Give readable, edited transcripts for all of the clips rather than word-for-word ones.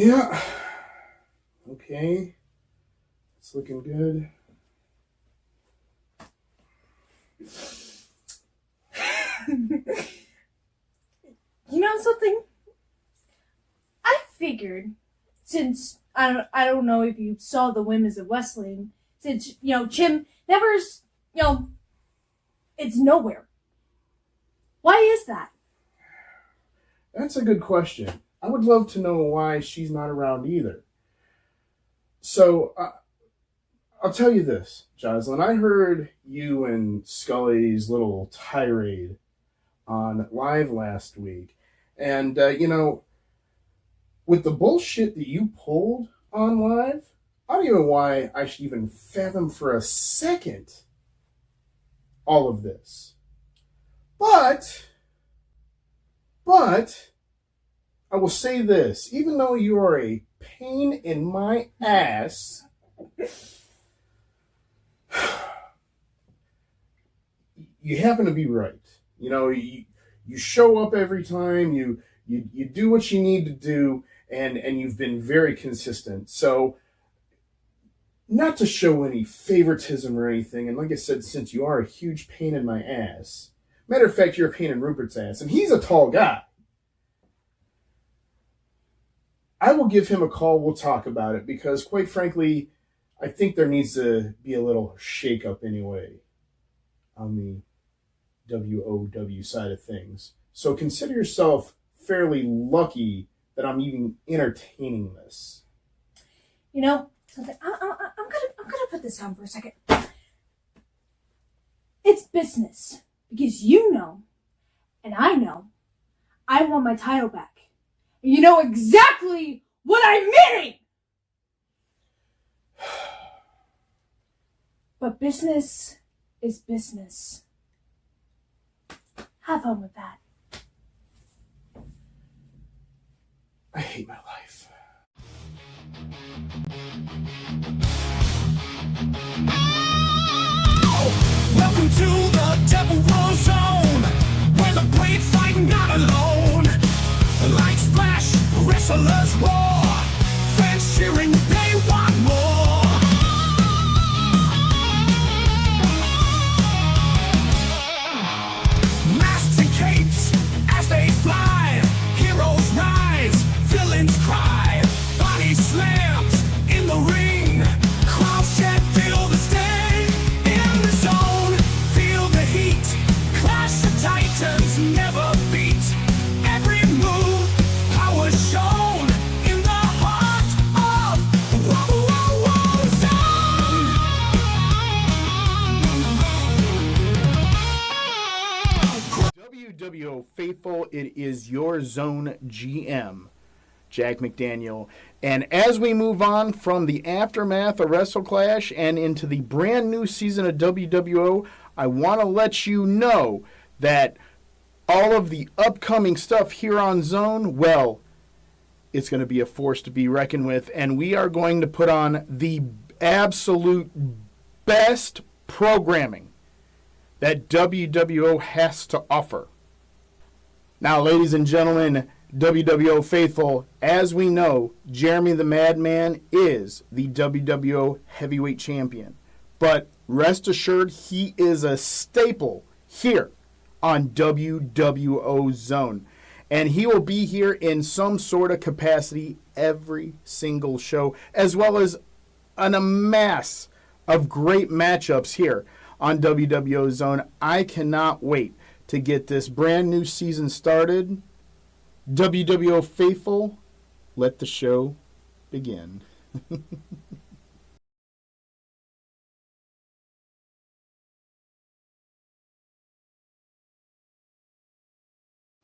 Yeah. Okay. It's looking good. You know something? I figured, since I don't know if you saw the women's of wrestling, since Jim never's it's nowhere. Why is that? That's a good question. I would love to know why she's not around either. So, I'll tell you this, Jocelyn. I heard you and Scully's little tirade on live last week. And, with the bullshit that you pulled on live, I don't even know why I should even fathom for a second all of this. But, I will say this. Even though you are a pain in my ass, you happen to be right. You show up every time, you do what you need to do, and you've been very consistent. So, not to show any favoritism or anything, and like I said, since you are a huge pain in my ass, matter of fact, you're a pain in Rupert's ass, and he's a tall guy. I will give him a call, we'll talk about it, because quite frankly, I think there needs to be a little shake-up anyway on the WOW side of things. So consider yourself fairly lucky that I'm even entertaining this. You know something? I'm gonna put this down for a second. It's business because and I know, I want my title back. And you know exactly what I'm meaning. But business is business. Have fun with that. I hate my life. Welcome to the WWO Zone, where the brave fight not alone. Lights flash, wrestlers roar, fans cheering, they want more. Masks and capes as they fly, heroes rise, villains cry, body slams in the ring, crowds chant, feel the sting. In the zone, feel the heat, clash of titans never beat. Every move, power shown in the heart of WWO Zone. WWO faithful, it is your Zone GM, Jack McDaniel. And as we move on from the aftermath of WrestleClash and into the brand new season of WWO, I want to let you know that all of the upcoming stuff here on Zone, well, it's going to be a force to be reckoned with, and we are going to put on the absolute best programming that WWO has to offer. Now, ladies and gentlemen, WWO faithful, as we know, Jeremy the Madman is the WWO Heavyweight Champion. But rest assured, he is a staple here on WWO Zone. And he will be here in some sort of capacity every single show, as well as an amass of great matchups here on WWO Zone. I cannot wait to get this brand new season started. WWO faithful, let the show begin.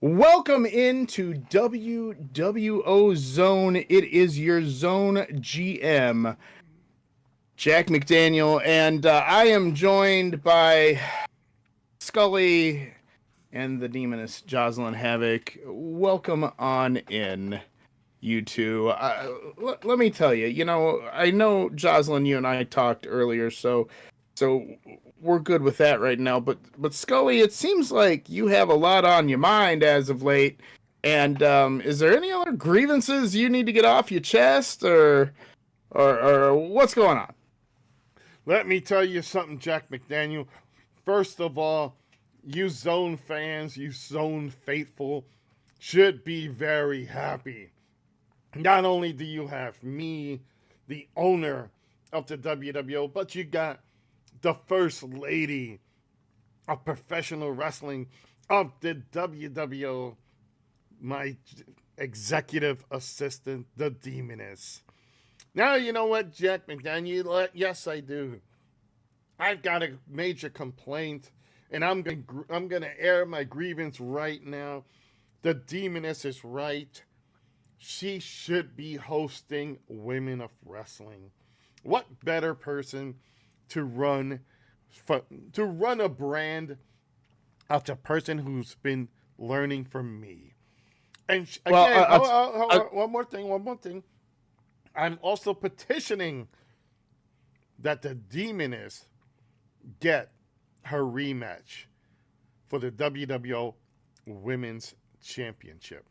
Welcome into WWO Zone. It is your Zone GM, Jack McDaniel, and I am joined by Scully and the demoness Jocelyn Havoc. Welcome on in, you two. Let me tell you, I know, Jocelyn, you and I talked earlier, so we're good with that right now. But Scully, it seems like you have a lot on your mind as of late, And is there any other grievances you need to get off your chest, or what's going on? Let me tell you something, Jack McDaniel. First of all, you Zone fans, you Zone faithful, should be very happy. Not only do you have me, the owner of the WWO, but you got the first lady of professional wrestling of the WWO, my executive assistant, the Demoness. Now, you know what, Jack McDaniel? Yes, I do. I've got a major complaint, and I'm gonna air my grievance right now. The Demoness is right. She should be hosting Women of Wrestling. What better person to run a brand of the person who's been learning from me? And again, one more thing. I'm also petitioning that the Demoness get her rematch for the WWO Women's Championship.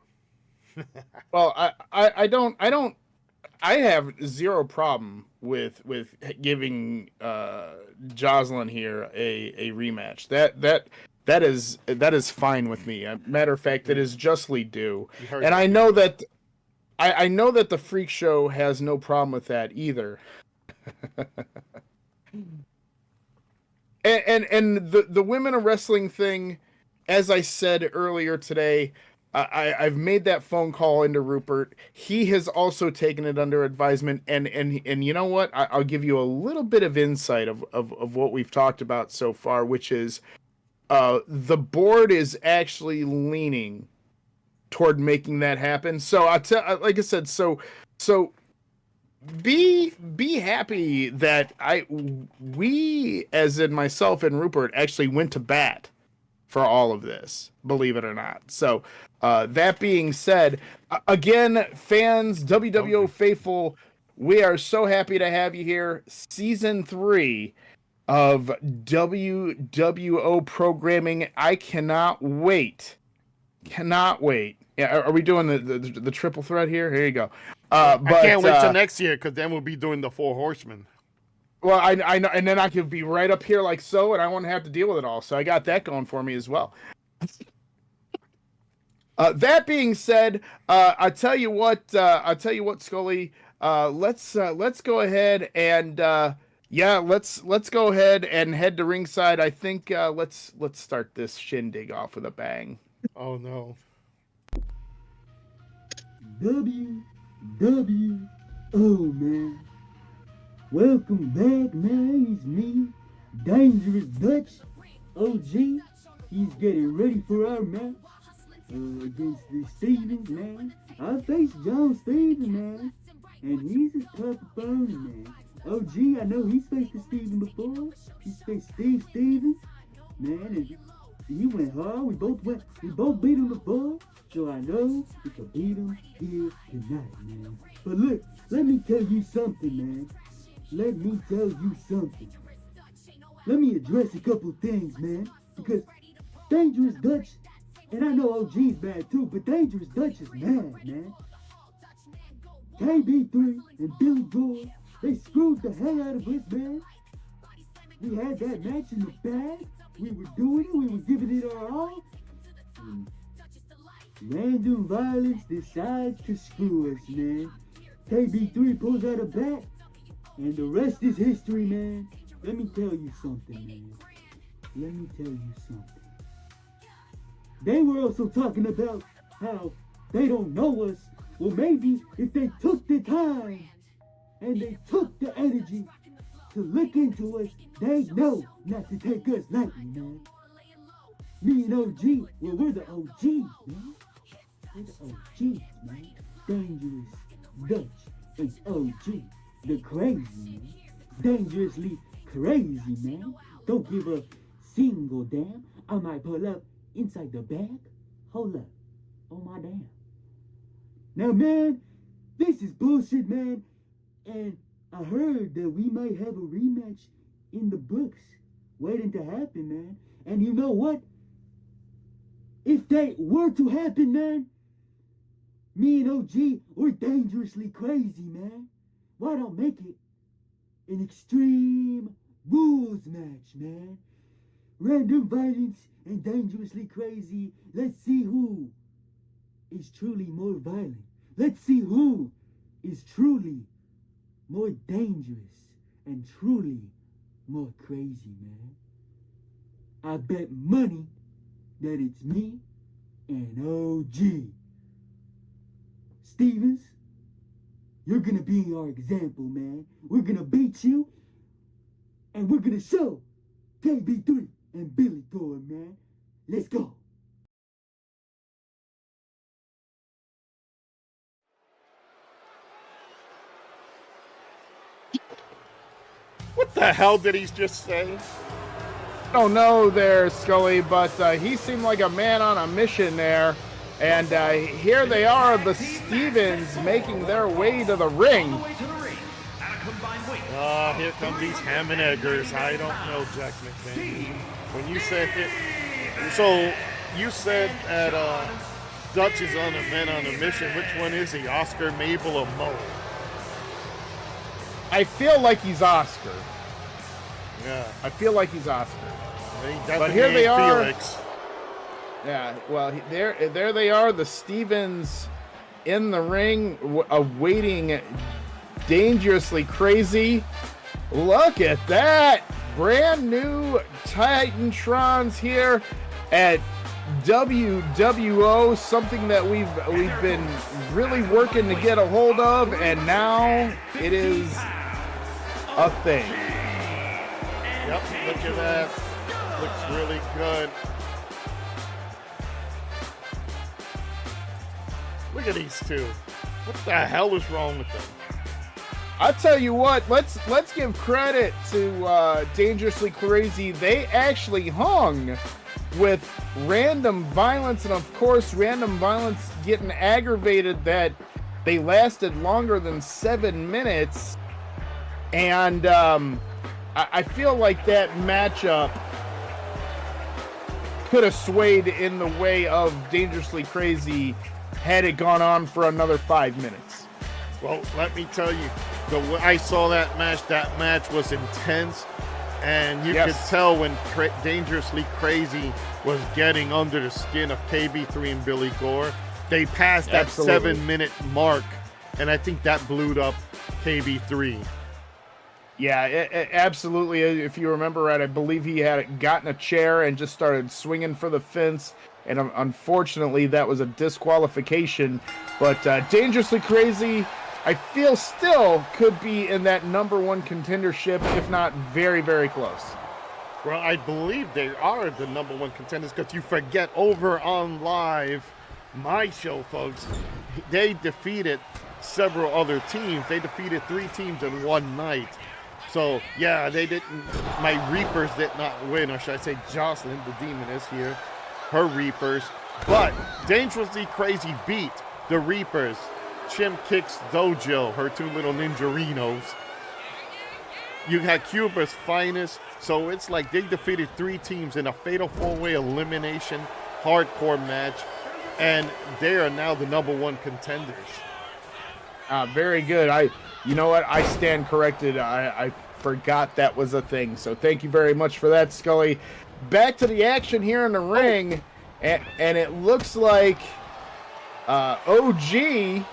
Well, I have zero problem with giving Jocelyn here a rematch. That is fine with me. Matter of fact, it is justly due. And I know that the Freak Show has no problem with that either. and the women of wrestling thing, as I said earlier today, I've made that phone call into Rupert. He has also taken it under advisement, and you know what? I'll give you a little bit of insight of what we've talked about so far, which is the board is actually leaning toward making that happen. So like I said, so be happy that we, as in myself and Rupert, actually went to bat for all of this, believe it or not. So that being said, again, fans, WWO faithful, we are so happy to have you here. Season 3 of WWO programming. I cannot wait. Yeah, are we doing the triple threat here? Here you go. But I can't wait till next year, because then we'll be doing the Four Horsemen. Well, I know, and then I could be right up here like so, and I won't have to deal with it all. So I got that going for me as well. That being said, I tell you what, Scully. Let's go ahead and let's go ahead and head to ringside. I think let's start this shindig off with a bang. Oh no. WWO, man. Welcome back, man. It's me, Dangerous Dutch. OG, he's getting ready for our match against the Stevens, man. I faced John Stevens, man, and he's a tough opponent, man. OG, I know he's faced the Stevens before. He's faced Steve Stevens, man, and he went hard. We both beat him before, so I know we can beat him here tonight, man. But look, let me tell you something, man. Let me tell you something. Let me address a couple things, man. Because Dangerous Dutch, and I know OG's bad too, but Dangerous Dutch is mad, man. KB3 and Billy Gore, they screwed the hell out of us, man. We had that match in the bag. We were doing it. We were giving it our all. And random violence decides to screw us, man. KB3 pulls out a bat. And the rest is history, man. Let me tell you something, man. Let me tell you something. They were also talking about how they don't know us. Well, maybe if they took the time and they took the energy to look into us, they know not to take us lightly, man. Me and OG, well, we're the OGs, man. We're the OGs, man. Dangerous Dutch is OG. The crazy, man. Dangerously crazy, man. Don't give a single damn. I might pull up inside the bag. Hold up. Oh my damn. Now, man, this is bullshit, man. And I heard that we might have a rematch in the books waiting to happen, man. And you know what? If that were to happen, man, Me and OG, we're dangerously crazy, man. Why don't make it an extreme rules match, man? Random violence and dangerously crazy. Let's see who is truly more violent. Let's see who is truly more dangerous and truly more crazy, man. I bet money that it's me and OG. Stevens, you're gonna be our example, man. We're gonna beat you, and we're gonna show KB3 and Billy Gore, man. Let's go. What the hell did he just say? I don't know there, Scully, but he seemed like a man on a mission there. And here they are, the Stevens, making their way to the ring. Here come these ham and eggers. I don't know, Jack McDaniel. When you said it, so you said that Dutch is on a man on a mission. Which one is he? Oscar, Mabel, or Mo? I feel like he's Oscar. Yeah. I feel like he's Oscar. But here they are. Felix. Yeah, well, there they are, the Stevens in the ring, awaiting Dangerously Crazy. Look at that! Brand new Titantrons here at WWO, something that we've been really working to get a hold of, and now it is a thing. Yep, look at that. Looks really good. Look at these two. What the hell is wrong with them? I'll tell you what, let's give credit to Dangerously Crazy. They actually hung with Random Violence, and of course Random Violence getting aggravated that they lasted longer than 7 minutes. And I feel like that matchup could have swayed in the way of Dangerously Crazy had it gone on for another 5 minutes. Well, let me tell you, the way I saw that match was intense, and you could tell when Dangerously Crazy was getting under the skin of KB3 and Billy Gore. They passed that 7-minute mark, and I think that blew up KB3. Yeah, absolutely. If you remember right, I believe he had gotten a chair and just started swinging for the fence, and unfortunately that was a disqualification. But Dangerously Crazy, I feel still could be in that #1 contendership, if not very, very close. Well, I believe they are the #1 contenders, because you forget over on Live, my show, folks, they defeated several other teams. They defeated 3 teams in one night. So, yeah, they didn't, my Reapers did not win, or should I say Jocelyn, the Demoness here, her Reapers. But Dangerously Crazy beat the Reapers. Chim Kicks Dojo, her 2 little ninjarinos. You had Cuba's Finest, so it's like they defeated 3 teams in a fatal 4-way elimination hardcore match, and they are now the #1 contenders. Very good. You know what? I stand corrected. I forgot that was a thing. So thank you very much for that, Scully. Back to the action here in the ring, and it looks like OG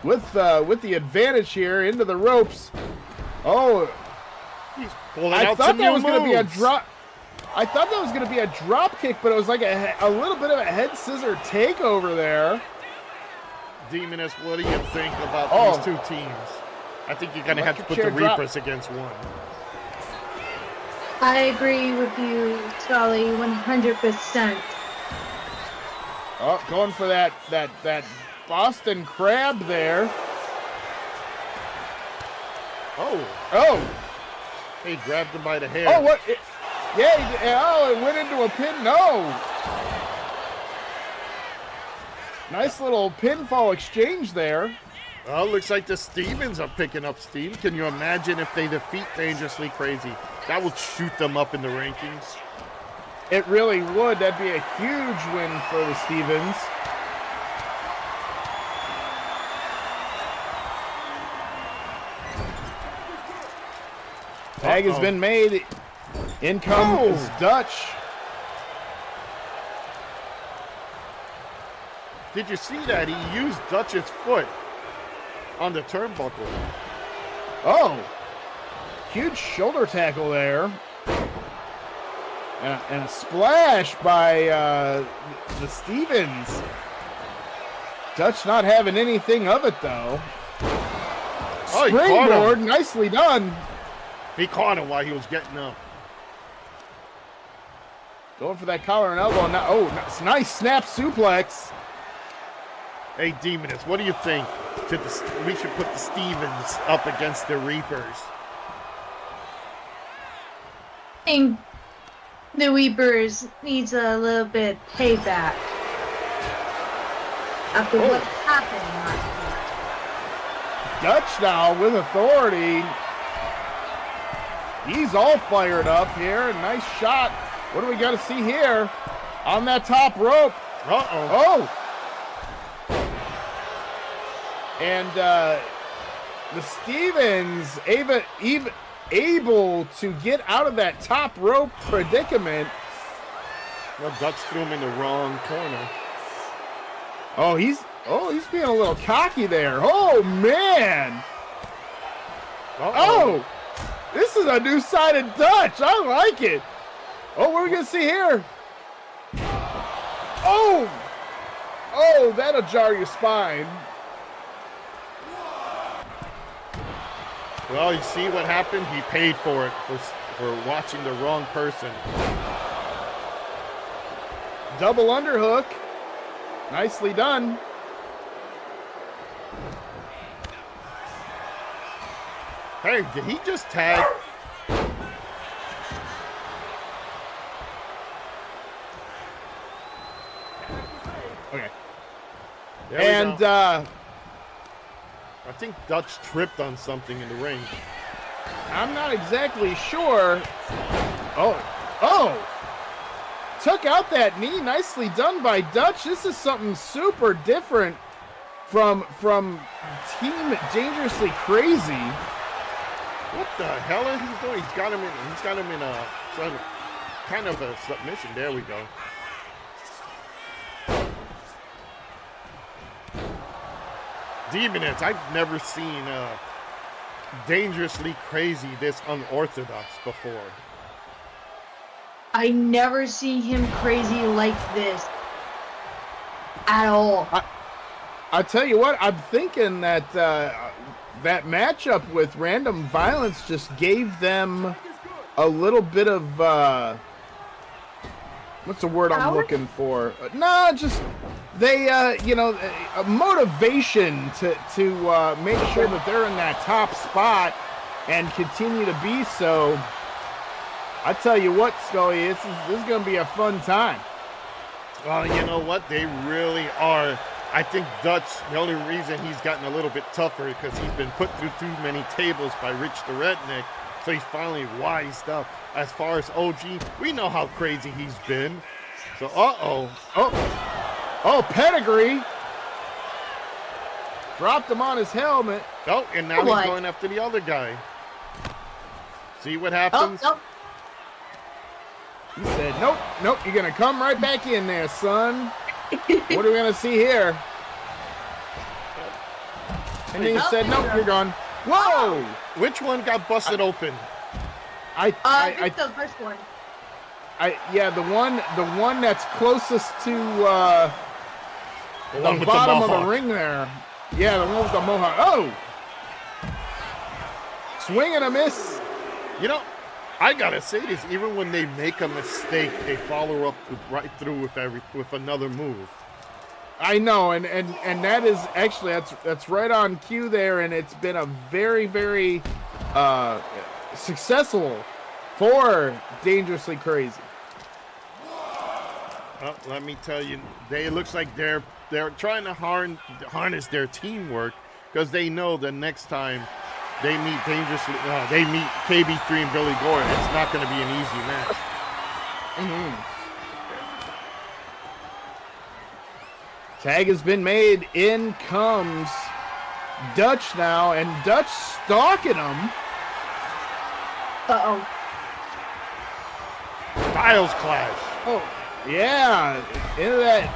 with the advantage here into the ropes. Oh, He's pulling I out thought some that new was going to be a moves. drop. I thought that was going to be a drop kick, but it was like a little bit of a head scissor takeover there. Demoness, what do you think about these 2 teams? I think you're going to have to put the Reapers against one. I agree with you, Scully, 100%. Oh, going for that Boston Crab there. Oh. He grabbed him by the hair. Oh, what? It went into a pin. No. Nice little pinfall exchange there. Well, looks like the Stevens are picking up steam. Can you imagine if they defeat Dangerously Crazy? That would shoot them up in the rankings. It really would. That'd be a huge win for the Stevens. Tag has been made. In comes Dutch. Did you see that? He used Dutch's foot on the turnbuckle. Oh, huge shoulder tackle there. And a splash by the Stevens. Dutch not having anything of it, though. Oh, he Springboard, nicely done. He caught him while he was getting up. Going for that collar and elbow. Now, oh, nice snap suplex. Hey, Demoness, what do you think? We should put the Stevens up against the Reapers. I think the Weepers needs a little bit payback after what happened last Dutch now with authority. He's all fired up here. Nice shot. What do we got to see here? On that top rope. Uh-oh. Oh! And the Stevens able to get out of that top rope predicament. Well, Dutch threw him in the wrong corner. Oh, he's being a little cocky there. Oh man! Oh, this is a new side of Dutch. I like it. Oh, what are we gonna see here? Oh, that'll jar your spine. Well, you see what happened? He paid for it for watching the wrong person. Double underhook. Nicely done. Hey, did he just tag? Okay. There we And go. I think Dutch tripped on something in the ring. I'm not exactly sure. Oh. Took out that knee. Nicely done by Dutch. This is something super different from Team Dangerously Crazy. What the hell is he doing? He's got him in a kind of a submission. There we go. Demonets, I've never seen Dangerously Crazy this unorthodox before. I never see him crazy like this at all. I tell you what, I'm thinking that that matchup with Random Violence just gave them a little bit of what's the word I'm looking for? No, just they a motivation to make sure that they're in that top spot and continue to be so. I tell you what, Scully, this is going to be a fun time. Well, you know what? They really are. I think Dutch, the only reason he's gotten a little bit tougher because he's been put through too many tables by Rich the Redneck, so he's finally wised up. As far as OG, we know how crazy he's been. So, Oh, Pedigree. Dropped him on his helmet. Oh, and now he's going after the other guy. See what happens? He said, nope, you're going to come right back in there, son. What are we going to see here? And then he said, nope, you're gone. Whoa! Which one got busted open? I think the first one. The one that's closest to The one the with bottom the of the mohawk. ring there. Yeah, the one with the mohawk. Oh! Swing and a miss. You know, I gotta say this, even when they make a mistake, they follow up right through with another move. I know, and that is actually that's right on cue there, and it's been a very, very successful for Dangerously Crazy. Well, let me tell you, it looks like they're trying to harness their teamwork because they know the next time they meet they meet KB3 and Billy Gore, it's not going to be an easy match. Tag has been made. In comes Dutch now, and Dutch stalking him. Uh-oh. Styles clash. Oh, yeah. Into that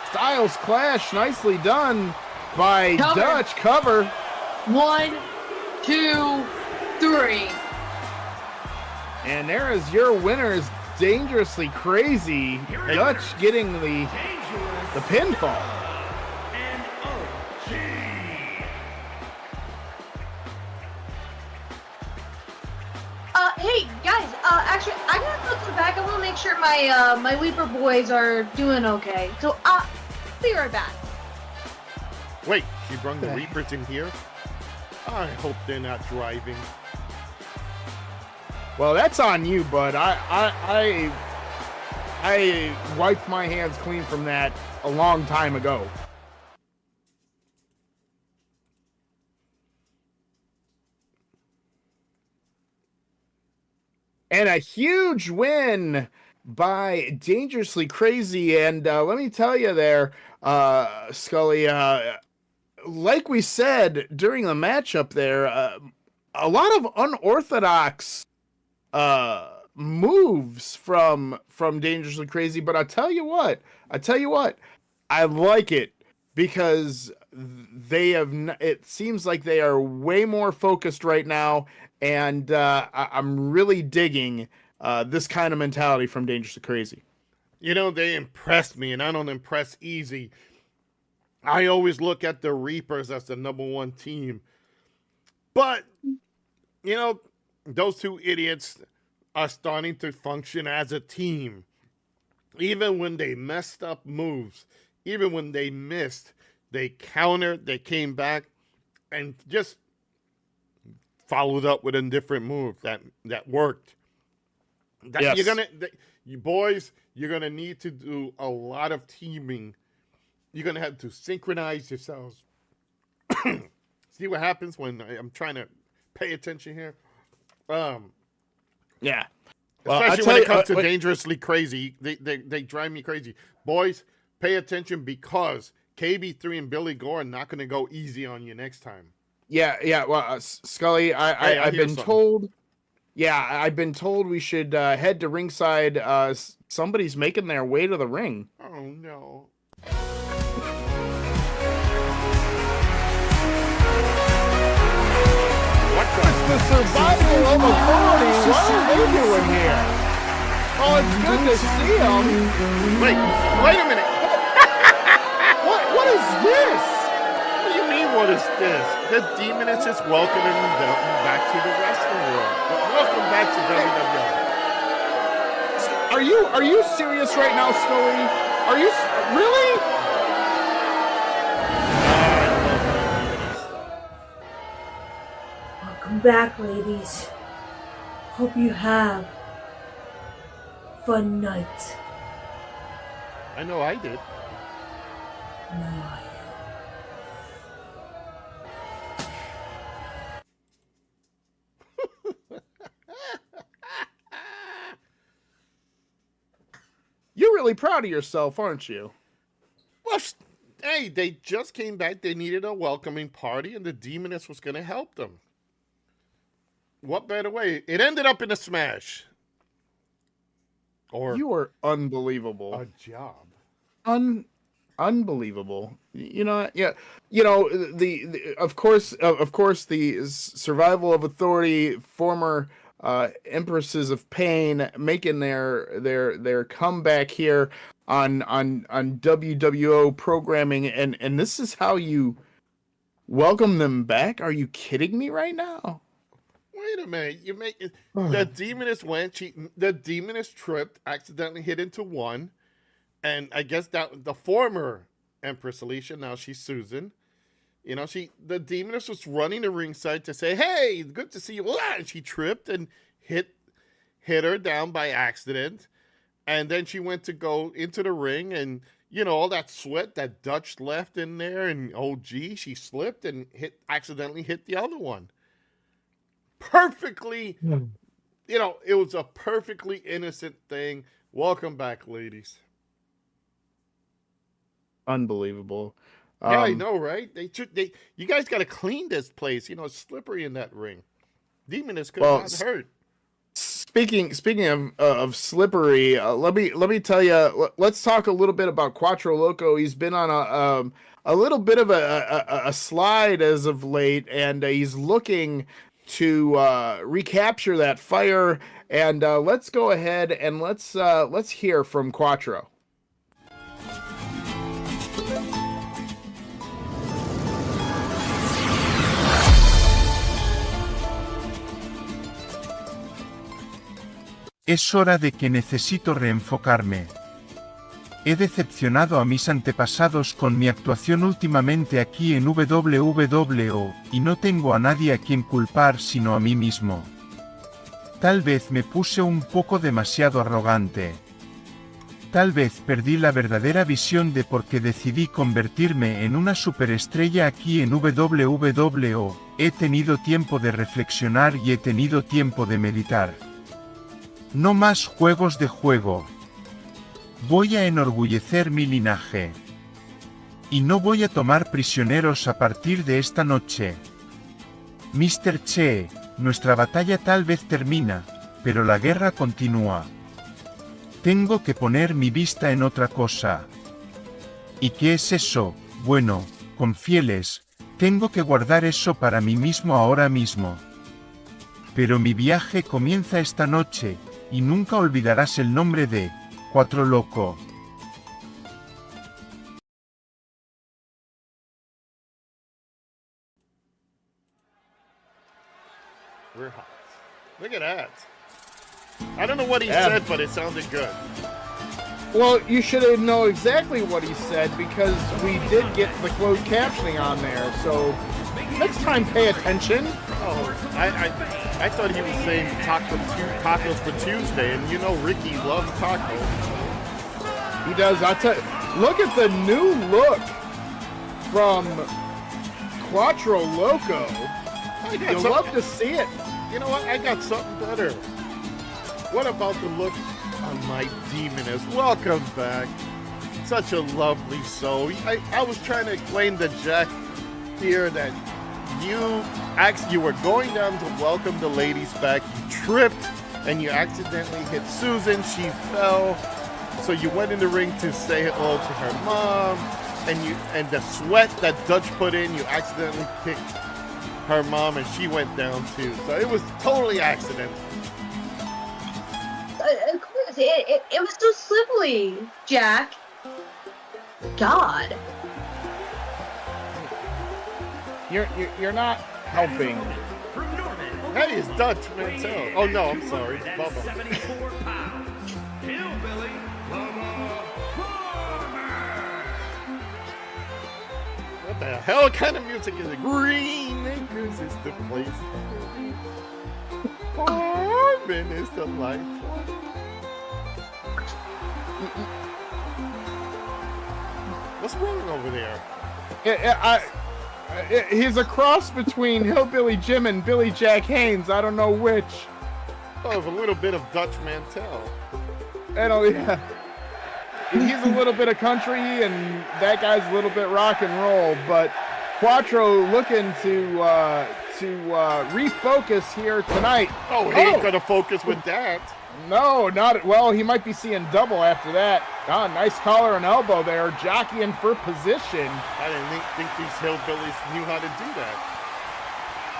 Styles clash. Nicely done by Cover. Dutch. Cover. 1, 2, 3. And there is your winners, Dangerously Crazy. Dutch getting the pinfall. Hey guys, actually, I gotta go to the back. I want to make sure my my Weeper boys are doing okay. So, be right back. Wait, she brought the Reapers in here? I hope they're not driving. Well, that's on you, bud. I wiped my hands clean from that a long time ago. And a huge win by Dangerously Crazy. And let me tell you there, Scully, like we said during the matchup there, a lot of unorthodox moves from Dangerously Crazy. But I tell you what, I like it because they have. It seems like they are way more focused right now, and I'm really digging this kind of mentality from Dangerously Crazy. You know, they impressed me, and I don't impress easy. I always look at the Reapers as the number one team. But, you know, those two idiots are starting to function as a team. Even when they messed up moves, even when they missed, they countered, they came back, and just followed up with a different move that worked. Yes. You boys, you're gonna need to do a lot of teaming. You're gonna have to synchronize yourselves. See what happens when I'm trying to pay attention here. Yeah. Especially when it comes to Dangerously Crazy, they drive me crazy. Boys, pay attention because KB3 and Billy Gore are not going to go easy on you next time. Yeah. Well, Scully, I've been told. Yeah, I've been told we should head to ringside. Somebody's making their way to the ring. Oh no. It's the survival of authority. What are they doing here? Oh, it's good to see them. Wait a minute. What is this? What do you mean, what is this? The Demoness is welcoming them back to the wrestling world. Welcome back to WWO. Are you serious right now, Scully? Are you really? Welcome back, ladies. Hope you have a fun night. I know I did. No, You're really proud of yourself, aren't you? Well, hey, they just came back. They needed a welcoming party, and the Demoness was going to help them. What better way? It ended up in a smash. Or You are unbelievable. a job. Unbelievable. You know, yeah. You know, the of course the survival of authority, former Empresses of Pain, making their comeback here on WWO programming, and this is how you welcome them back? Are you kidding me right now? Wait a minute. You make the Demoness the Demoness tripped, accidentally hit into one, and I guess that the former Empress Alicia, now she's Susan. You know, the Demoness was running to ringside to say, "Hey, good to see you." And she tripped and hit her down by accident. And then she went to go into the ring, and you know, all that sweat that Dutch left in there, and oh gee, she slipped and accidentally hit the other one. Perfectly, you know, it was a perfectly innocent thing. Welcome back, ladies. Unbelievable. Yeah, I know, right? You guys got to clean this place. You know, it's slippery in that ring. Demoness could Well, not hurt. Speaking of slippery, let me tell you. Let's talk a little bit about Quattro Loco. He's been on a little bit of a slide as of late, and he's looking to recapture that fire. And let's go ahead and let's hear from Quattro. Es hora de que necesito reenfocarme. He decepcionado a mis antepasados con mi actuación últimamente aquí en WWO, y no tengo a nadie a quien culpar sino a mí mismo. Tal vez me puse un poco demasiado arrogante. Tal vez perdí la verdadera visión de por qué decidí convertirme en una superestrella aquí en WWO. He tenido tiempo de reflexionar y he tenido tiempo de meditar. No más juegos de juego. Voy a enorgullecer mi linaje. Y no voy a tomar prisioneros a partir de esta noche. Mr. Che, nuestra batalla tal vez termina, pero la guerra continúa. Tengo que poner mi vista en otra cosa. ¿Y qué es eso? Bueno, confieles, tengo que guardar eso para mí mismo ahora mismo. Pero mi viaje comienza esta noche, y nunca olvidarás el nombre de Quattro Loco. We're hot. Look at that. I don't know what he said, but it sounded good. Well, you should know exactly what he said because we did get the closed captioning on there. So next time, pay attention. Oh, I thought he was saying tacos for Tuesday, and you know Ricky loves tacos. He does. I tell. Look at the new look from Quattro Loco. You'll love to see it. You know what? I got something better. What about the look on my Demoness? Welcome back. Such a lovely soul. I was trying to explain to Jack here that you were going down to welcome the ladies back. You tripped and you accidentally hit Susan. She fell. So you went in the ring to say hello to her mom, and the sweat that Dutch put in, you accidentally kicked her mom and she went down too. So it was totally accidental. Of course, it was so slippery, Jack. God. You're not helping. That is Dutch Mantel. Oh no, I'm sorry. Bubba. 74 pounds. Hillbilly Bubba Farmer. What the hell kind of music is it? Green Acres is the place. Farming is the life. What's wrong over there? He's a cross between Hillbilly Jim and Billy Jack Haynes. I don't know which. Oh, a little bit of Dutch Mantel. Yeah. He's a little bit of country, and that guy's a little bit rock and roll. But Quattro looking to refocus here tonight. Oh, he ain't gonna focus with that. No, not well. He might be seeing double after that. Ah, nice collar and elbow there, jockeying for position. I didn't think these hillbillies knew how to do that.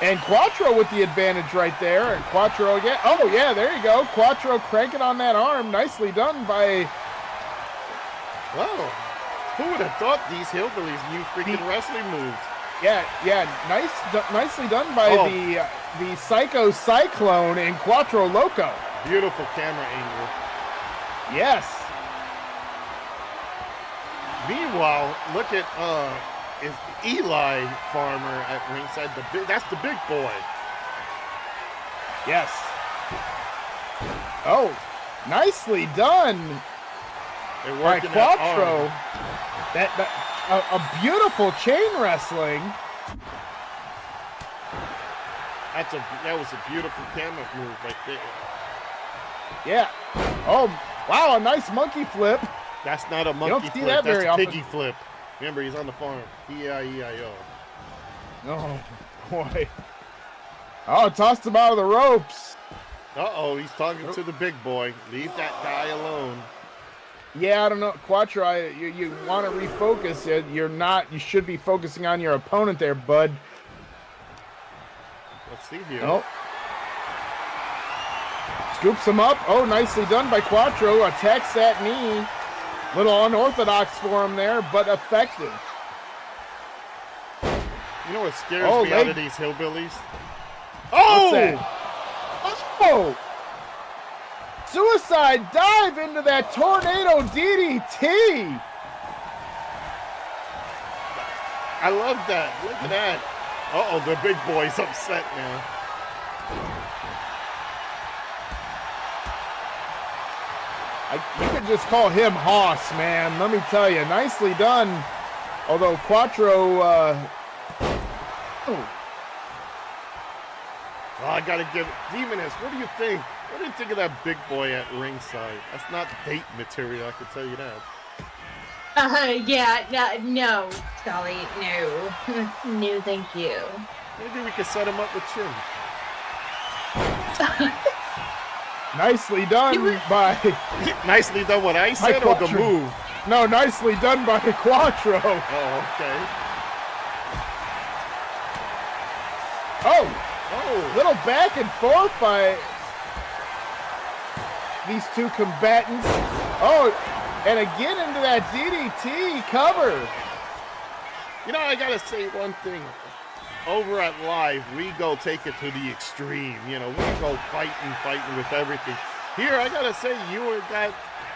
And Quattro with the advantage right there. And Quattro again. Oh yeah, there you go. Quattro cranking on that arm. Nicely done by. Whoa! Who would have thought these hillbillies knew freaking wrestling moves? Yeah. Nicely done by the Psycho Cyclone and Quattro Loco. Beautiful camera angle. Yes. Meanwhile, look at is Eli Farmer at ringside. That's the big boy. Yes. Oh, nicely done. They're By working Quattro. A beautiful chain wrestling. That was a beautiful camera move right there. Yeah. Oh, wow, a nice monkey flip. That's not a monkey don't see flip. that That's very a often. piggy flip. Remember, he's on the farm. E-I-E-I-O. Oh, boy. Oh, tossed him out of the ropes. Uh-oh, he's talking to the big boy. Leave that guy alone. Yeah, I don't know, Quattro. You want to refocus. You're not. You should be focusing on your opponent there, bud. Let's see here. Oh. Scoops him up. Oh, nicely done by Quattro. Attacks that knee. Little unorthodox for him there, but effective. You know what scares me out of these hillbillies? What's that? Oh! Suicide dive into that tornado DDT. I love that. Look at that. Uh-oh, the big boy's upset now. You could just call him Hoss, man. Let me tell you, nicely done. Although Quattro, Oh, I gotta give Demoness. What do you think? What do you think of that big boy at ringside? That's not date material, I can tell you that. Yeah, no, Scully, no. No, thank you. Maybe we could set him up with Chim. nicely done by... Nicely done what I said or the move? No, nicely done by Quattro. Oh, okay. Oh, little back and forth by these two combatants. Oh, and again into that DDT cover. You know, I gotta say one thing. Over at Live, we go take it to the extreme. You know, we go fighting with everything. Here, I gotta say, you got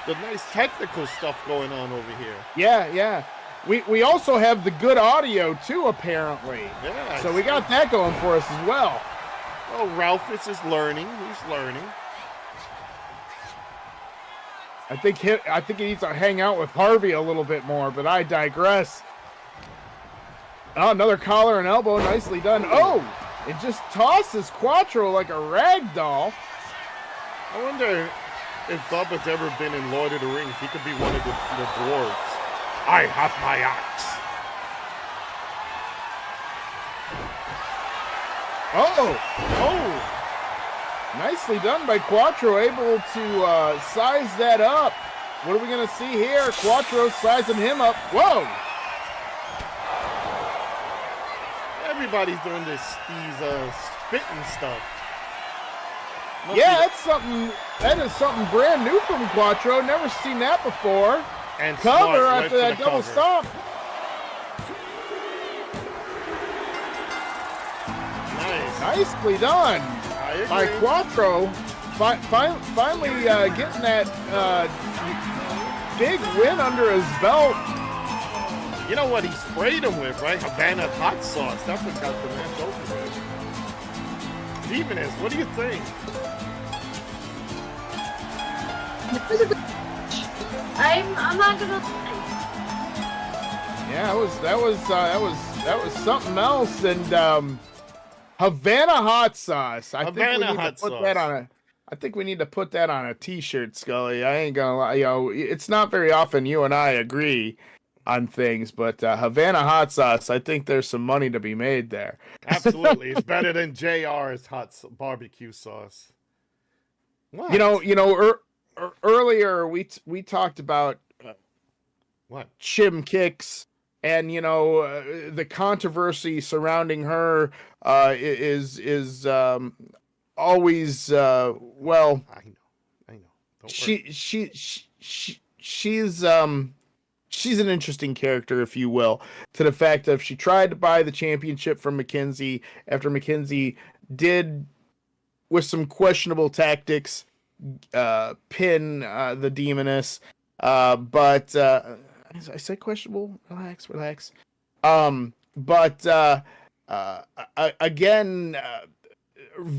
the nice technical stuff going on over here. Yeah. We also have the good audio too, apparently. Yeah. So we got that going for us as well. Oh, Ralph is just learning. He's learning. I think he needs to hang out with Harvey a little bit more, but I digress. Oh, another collar and elbow, nicely done. Oh, it just tosses Quattro like a rag doll. I wonder if Bubba's ever been in Lord of the Rings. He could be one of the dwarves. I have my axe. Oh! Nicely done by Quattro, able to size that up. What are we going to see here? Quattro sizing him up. Whoa! Everybody's doing these spitting stuff. That is something brand new from Quattro. Never seen that before. And cover after that double stomp. Nice. Nicely done by Quattro. Finally getting that big win under his belt. You know what he sprayed him with, right? Havana hot sauce. That's what got the match over with. Demoness, what do you think? I'm not gonna lie. Yeah, that was something else, and Havana hot sauce. I think we need to put that on a T-shirt, Scully. I ain't gonna lie. You know, it's not very often you and I agree on things, but Havana hot sauce. I think there's some money to be made there. Absolutely, it's better than JR's barbecue sauce. What? You know. Earlier we talked about what Chim Kicks, and the controversy surrounding her is always well. I know. She's an interesting character, if you will, to the fact of she tried to buy the championship from McKenzie after McKenzie did, with some questionable tactics, pin the Demoness, but I say questionable. Relax. Again,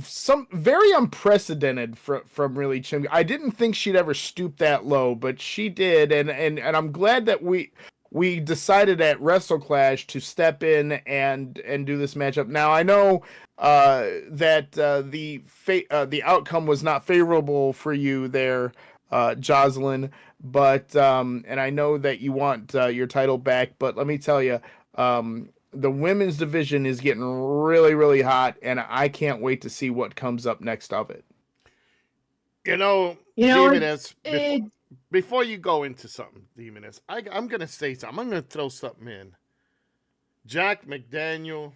some very unprecedented from really Chim. I didn't think she'd ever stoop that low, but she did, and I'm glad that we decided at WrestleClash to step in and do this matchup. Now I know that the outcome was not favorable for you there, Jocelyn, but and I know that you want your title back, but let me tell you, the women's division is getting really, really hot, and I can't wait to see what comes up next of it. You know, Demoness, it, before you go into something, Demoness, I'm going to say something. I'm going to throw something in. Jack McDaniel,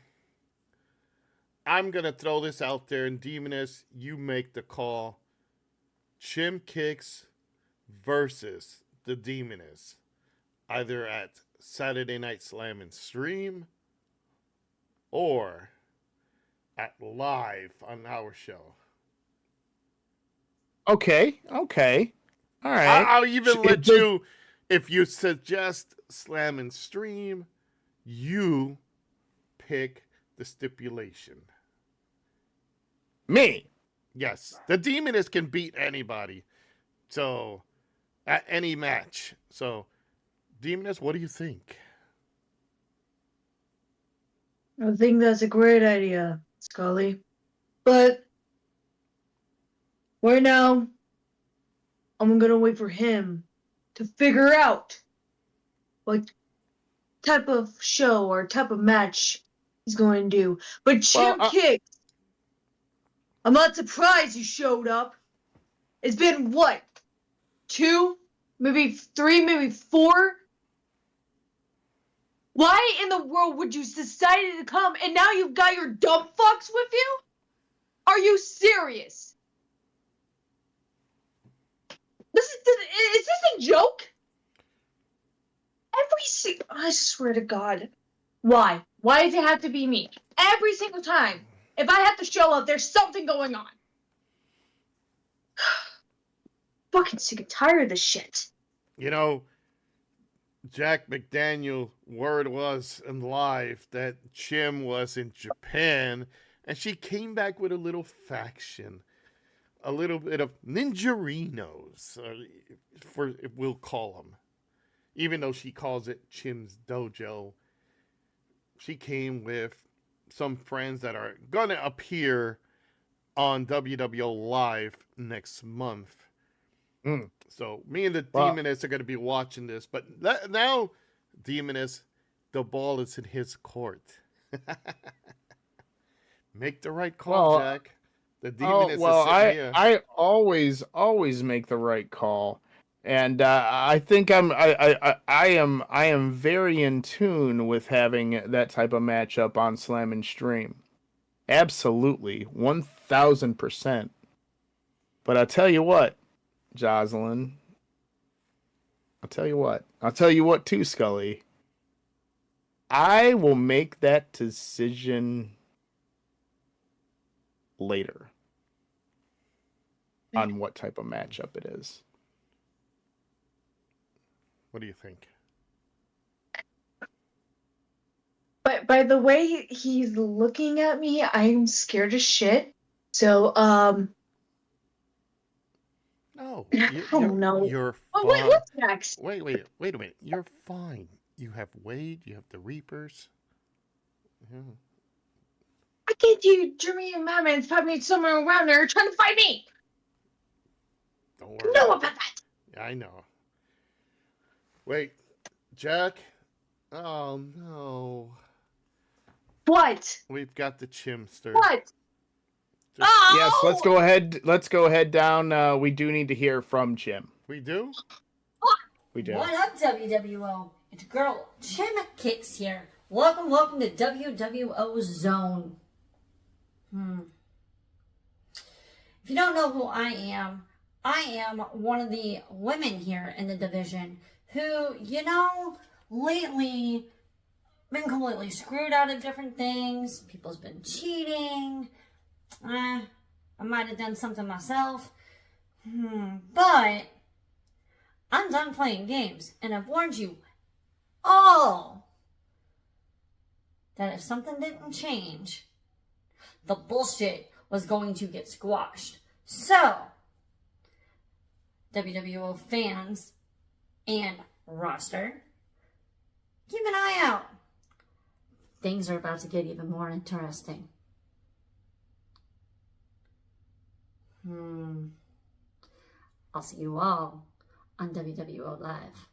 I'm going to throw this out there, and Demoness, you make the call. Chim Kicks versus the Demoness, either at Saturday Night Slam and Stream or at live on our show. Okay. All right. I'll even let you, if you suggest Slam and Stream, you pick the stipulation. Me. Yes, the Demoness can beat anybody. So, at any match. So, Demoness, what do you think? I think that's a great idea, Scully. But right now, I'm gonna wait for him to figure out what type of show or type of match he's going to do. But Chim Kicks, I'm not surprised you showed up. It's been what? 2, maybe 3, maybe 4? Why in the world would you decide to come and now you've got your dumb fucks with you? Are you serious? Is this a joke? I swear to God. Why? Why does it have to be me? Every single time. If I have to show up, there's something going on. Fucking sick and tired of this shit. You know, Jack McDaniel, word was in live that Chim was in Japan, and she came back with a little faction. A little bit of ninjarinos, if we'll call them. Even though she calls it Chim's Dojo, she came with some friends that are going to appear on WWO Live next month. So me and the Demoness are going to be watching this. But now, Demoness, the ball is in his court. Make the right call, Jack. The Demoness is sitting here. I always make the right call. And I think I am very in tune with having that type of matchup on Slam and Stream. Absolutely, 1000%. But I'll tell you what, Jocelyn. I'll tell you what too, Scully. I will make that decision later on what type of matchup it is. What do you think? But by the way he's looking at me, I'm scared as shit. So, No, I don't know. You're fine. What's next? Wait a minute. You're fine. You have Wade. You have the Reapers. Yeah. I get you, Jimmy and Madman's probably somewhere around there trying to fight me. Don't worry. Know about that. Yeah, I know. Wait, Jack. Oh no. What? We've got the Chimster. What? Yes, let's go ahead. Let's go ahead down. We do need to hear from Chim. We do? We do. What up, WWO? It's your girl, Chim Kicks here. Welcome to WWO Zone. If you don't know who I am one of the women here in the division who, lately been completely screwed out of different things. People's been cheating. I might have done something myself. But I'm done playing games, and I've warned you all that if something didn't change, the bullshit was going to get squashed. So, WWO fans and roster, keep an eye out. Things are about to get even more interesting. I'll see you all on WWO Live.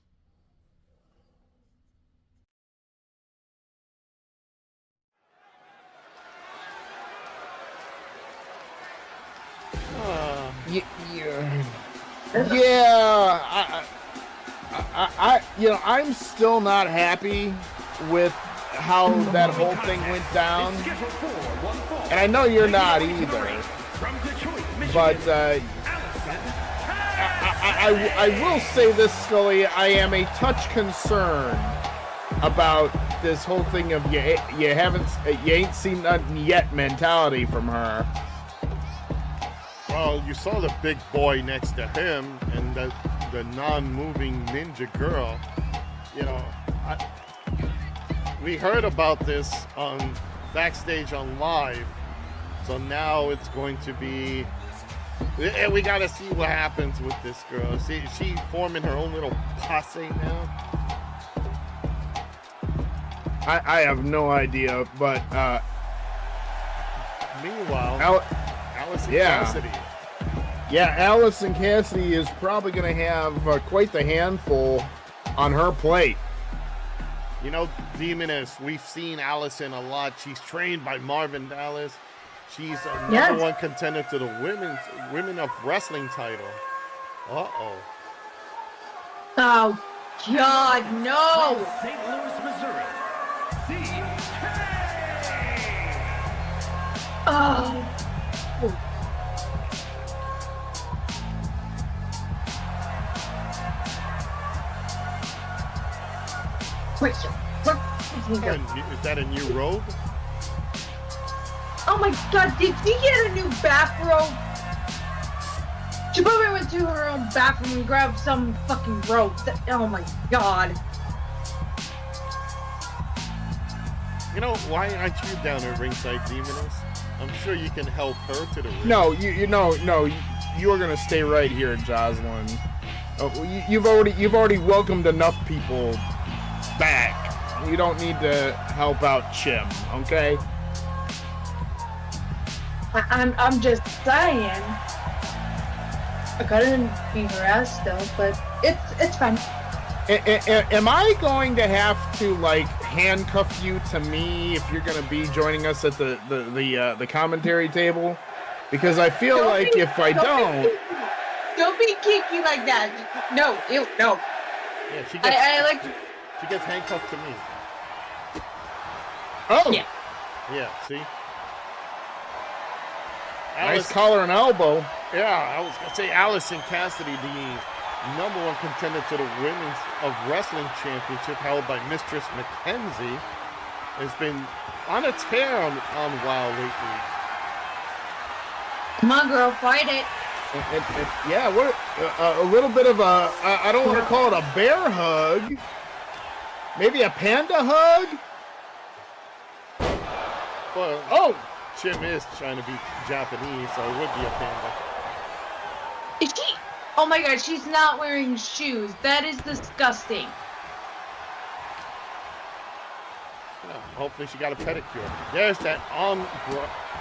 Yeah, I'm still not happy with how that whole thing went down, and I know you're not either. But I will say this, Scully. I am a touch concerned about this whole thing of you ain't seen nothing yet mentality from her. Well, you saw the big boy next to him and the non-moving ninja girl. You know, we heard about this on backstage on live, so now it's going to be. We gotta see what happens with this girl. See, is she forming her own little posse now? I have no idea, but meanwhile, Allison Cassidy. Yeah, Allison Cassidy is probably going to have quite the handful on her plate. You know, Demoness, we've seen Allison a lot. She's trained by Marvin Dallas. She's a number one contender to the Women of Wrestling title. Uh-oh. Oh, God, no! St. Louis, Missouri. DK! Oh. Wait, what? Is that a new robe? Oh my God, did she get a new bathrobe? She probably went to her own bathroom and grabbed some fucking rope. Oh my God. You know, why aren't you down at ringside, Demoness? I'm sure you can help her to the ring. No, you are gonna stay right here, Jocelyn. You've already welcomed enough people back. You don't need to help out Chim, okay? I'm just saying. I couldn't be harassed though, but it's fine. Am I going to have to like handcuff you to me if you're going to be joining us at the commentary table? Because I feel like if I don't be kinky like that. No, no. Yeah, she gets handcuffed to me. Oh. Yeah, see? Nice collar and elbow. Yeah, I was going to say Allison Cassidy, the number one contender to the Women's of Wrestling Championship held by Mistress Mackenzie, has been on a tear on WoW lately. Come on, girl, fight it. Yeah, what a little bit of a I don't want to call it a bear hug. Maybe a panda hug? Well, Chim is trying to be Japanese, so it would be a panda. Is she? Oh my God, she's not wearing shoes. That is disgusting. Yeah, hopefully she got a pedicure. There's that arm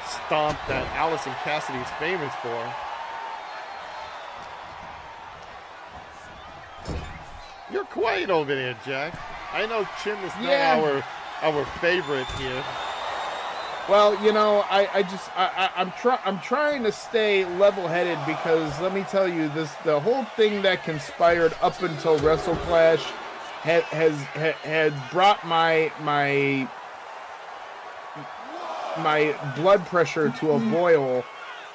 stomp that Allison Cassidy is famous for. You're quiet over there, Jack. I know Chim is not our favorite here. Well, you know, I'm trying to stay level-headed because let me tell you, the whole thing that conspired up until WrestleClash had brought my blood pressure to a boil,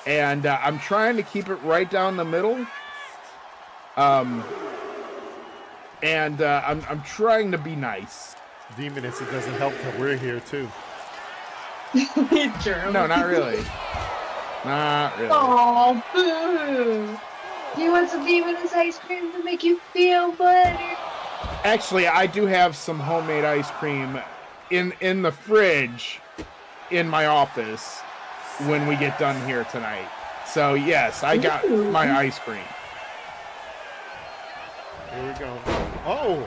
and I'm trying to keep it right down the middle. And I'm trying to be nice. Demoness, it doesn't help that we're here too. True. No, not really. Not really. Oh, boo! Do you want some Demoness ice cream to make you feel better? Actually, I do have some homemade ice cream in the fridge in my office when we get done here tonight. So yes, I got my ice cream. Here we go. Oh!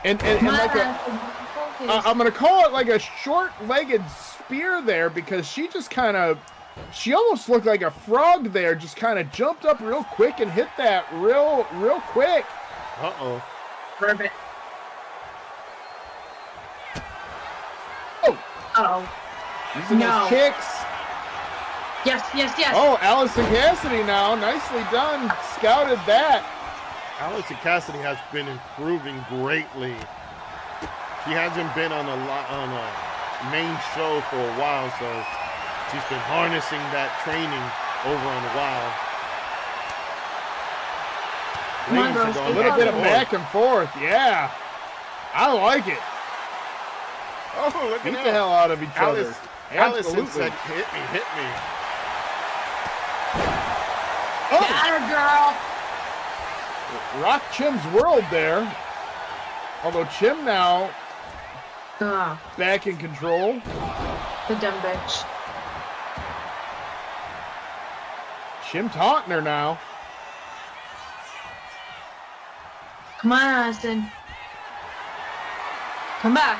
And like I'm gonna call it like a short-legged spear there because she almost looked like a frog there, just kind of jumped up real quick and hit that real quick. Uh-oh. Perfect. Oh! Uh-oh. Using those kicks. Yes, yes, yes. Oh, Allison Cassidy now. Nicely done. Scouted that. Allison Cassidy has been improving greatly. She hasn't been on a main show for a while, so she's been harnessing that training over on WoW. Come on, girls. A little bit of back and forth. Yeah. I like it. Oh, look Beat at the that. hell out of each other. Allison Absolutely. said, hit me, hit me. Oh, Got her, girl. rock Chim's world there. Although Chim now back in control. The dumb bitch. Chim taunting her now. Come on, Allison. Come back.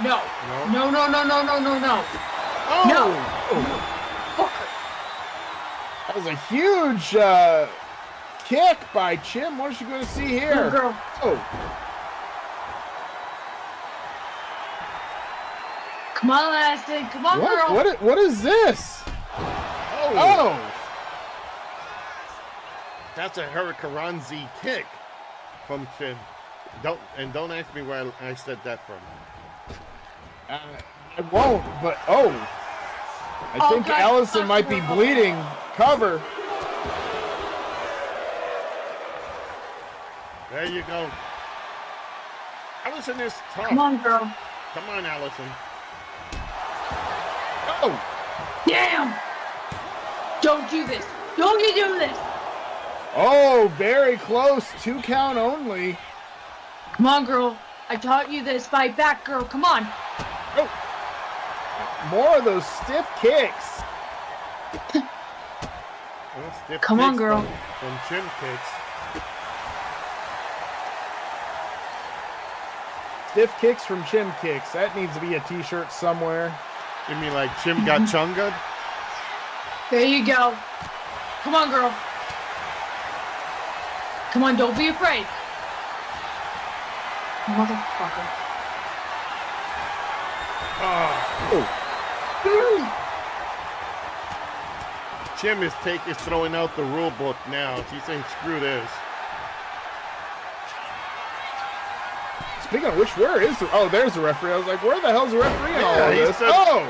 No. No, no, no, no, no, no, no. Oh! No. Fuck her. That was a huge kick by Chim. What is she going to see here? Good girl. Oh, Come on, Allison. Come on, girl. what is this? Oh! That's a Hurricanranzi kick from Chim. Don't ask me where I said that from. I won't, but I think God. Allison might be bleeding. Cover. There you go. Allison is tough. Come on, girl. Come on, Allison. Oh! Damn. Don't do this. Don't you do this. Oh, very close. 2 count only. Come on, girl. I taught you this. Fight back, girl. Come on. Oh. More of those stiff kicks. Well, stiff Come on, kicks girl. From Chim kicks. Stiff kicks from Chim kicks. That needs to be a t-shirt somewhere. You mean like Chim got chungad? There you go. Come on, girl. Come on, don't be afraid. Motherfucker. Chim is throwing out the rule book now. She's saying, screw this. Speaking of which, where is there's the referee. I was like, where the hell's the referee in all Yeah, of he this? said- Oh!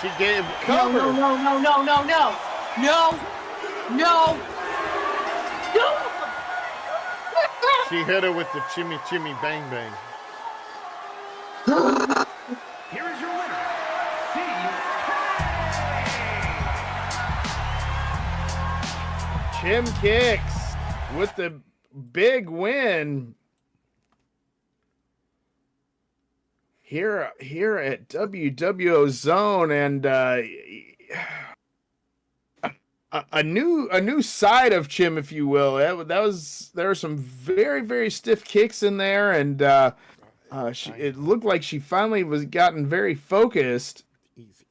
She gave Cover. No, no, no, no, no, no. No. No. No. She hit her with the chimmy chimmy bang bang. Here is your winner, Chim kicks with the big win here at WWO Zone, and a new side of Chim, if you will. There were some very, very stiff kicks in there, and it looked like she finally was gotten very focused. Easy.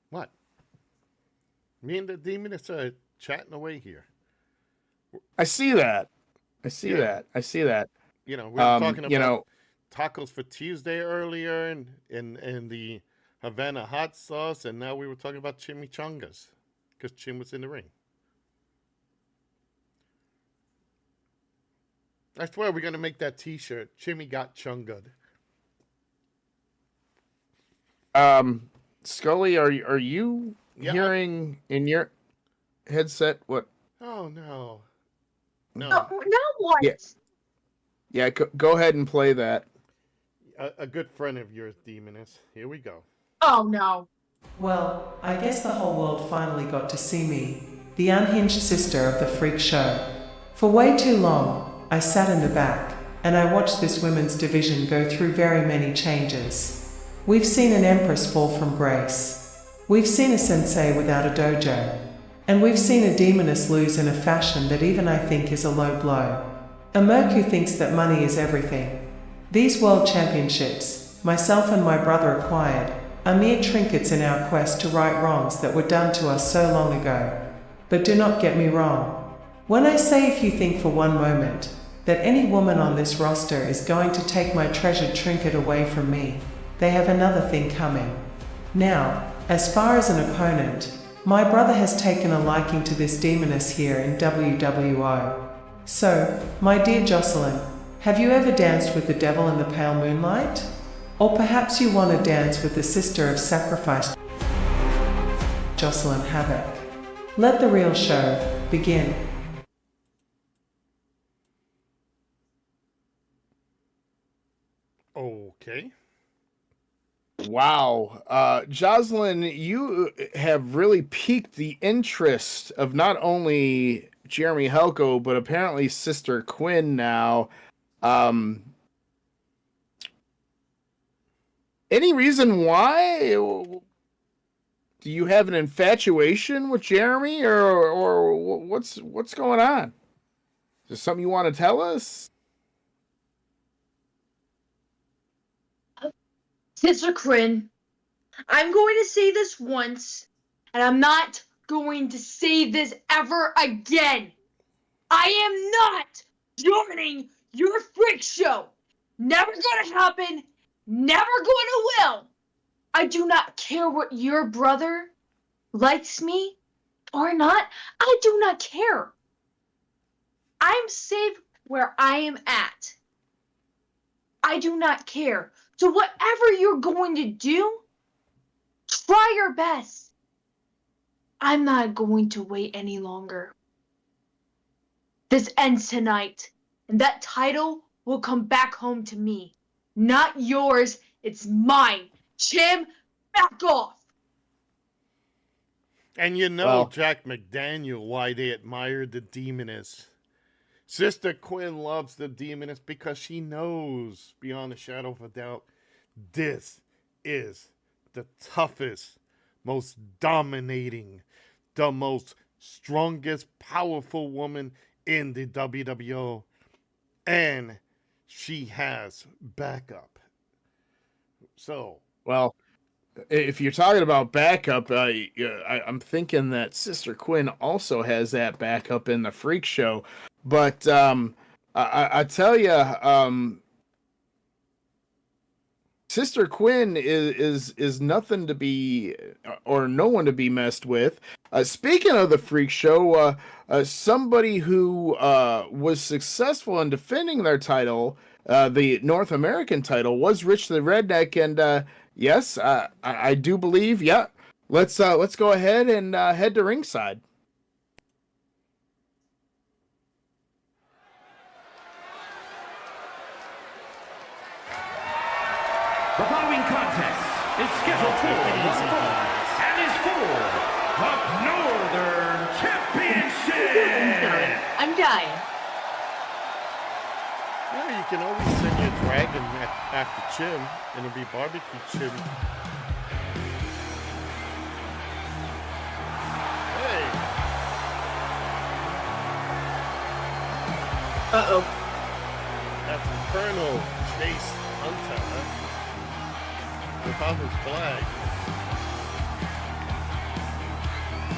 What? Me and the Demoness are chatting away here. I see that. I see Yeah. that. You know, we were talking you about know, tacos for Tuesday earlier and the Havana hot sauce, and now we were talking about chimichangas because Chim was in the ring. I swear we're gonna make that T-shirt. Chimmy got chungad. Scully, are you Yeah. hearing in your headset what? Oh no, no. No, now what? Yeah. Yeah, go ahead and play that. A good friend of yours, Demoness. Here we go. Oh, no. Well, I guess the whole world finally got to see me, the unhinged sister of the freak show. For way too long, I sat in the back, and I watched this women's division go through very many changes. We've seen an empress fall from grace. We've seen a sensei without a dojo. And we've seen a demoness lose in a fashion that even I think is a low blow. A merc who thinks that money is everything. These world championships, myself and my brother acquired, are mere trinkets in our quest to right wrongs that were done to us so long ago. But do not get me wrong. When I say, if you think for one moment that any woman on this roster is going to take my treasured trinket away from me, they have another thing coming. Now, as far as an opponent, my brother has taken a liking to this demoness here in WWO. So, my dear Jocelyn, have you ever danced with the devil in the pale moonlight? Or perhaps you want to dance with the sister of sacrifice, Jocelyn Havoc. Let the real show begin. Okay. Wow. Jocelyn, you have really piqued the interest of not only Jeremy Helko, but apparently Sister Quinn now. Any reason why? Do you have an infatuation with Jeremy, or what's going on? Is there something you want to tell us? Sister Quinn, I'm going to say this once, and I'm not going to say this ever again. I am not joining your freak show. Never gonna happen. Never gonna will. I do not care what your brother likes me or not. I do not care. I'm safe where I am at. I do not care. So whatever you're going to do, try your best. I'm not going to wait any longer. This ends tonight, and that title will come back home to me. Not yours, it's mine. Chim, back off. And you know, Well- Jack McDaniel, why they admired the Demoness. Sister Quinn loves the Demoness because she knows, beyond a shadow of a doubt, this is the toughest, most dominating, the most strongest, powerful woman in the WWO. And she has backup. So, Well, if you're talking about backup, I'm thinking that Sister Quinn also has that backup in the Freak Show. But I tell you, Sister Quinn is nothing to be, or no one to be messed with. Speaking of the Freak Show, somebody who was successful in defending their title, the North American title, was Rich the Redneck, and yes, I do believe. Yeah, let's go ahead and head to ringside. The following contest is scheduled for one fall and is for the Northern Championship. I'm dying. yeah, you can always send your dragon after Chim, and it'll be barbecue Chim. Hey, Uh-oh. that's Colonel Chase Hunter, huh? Without his flag.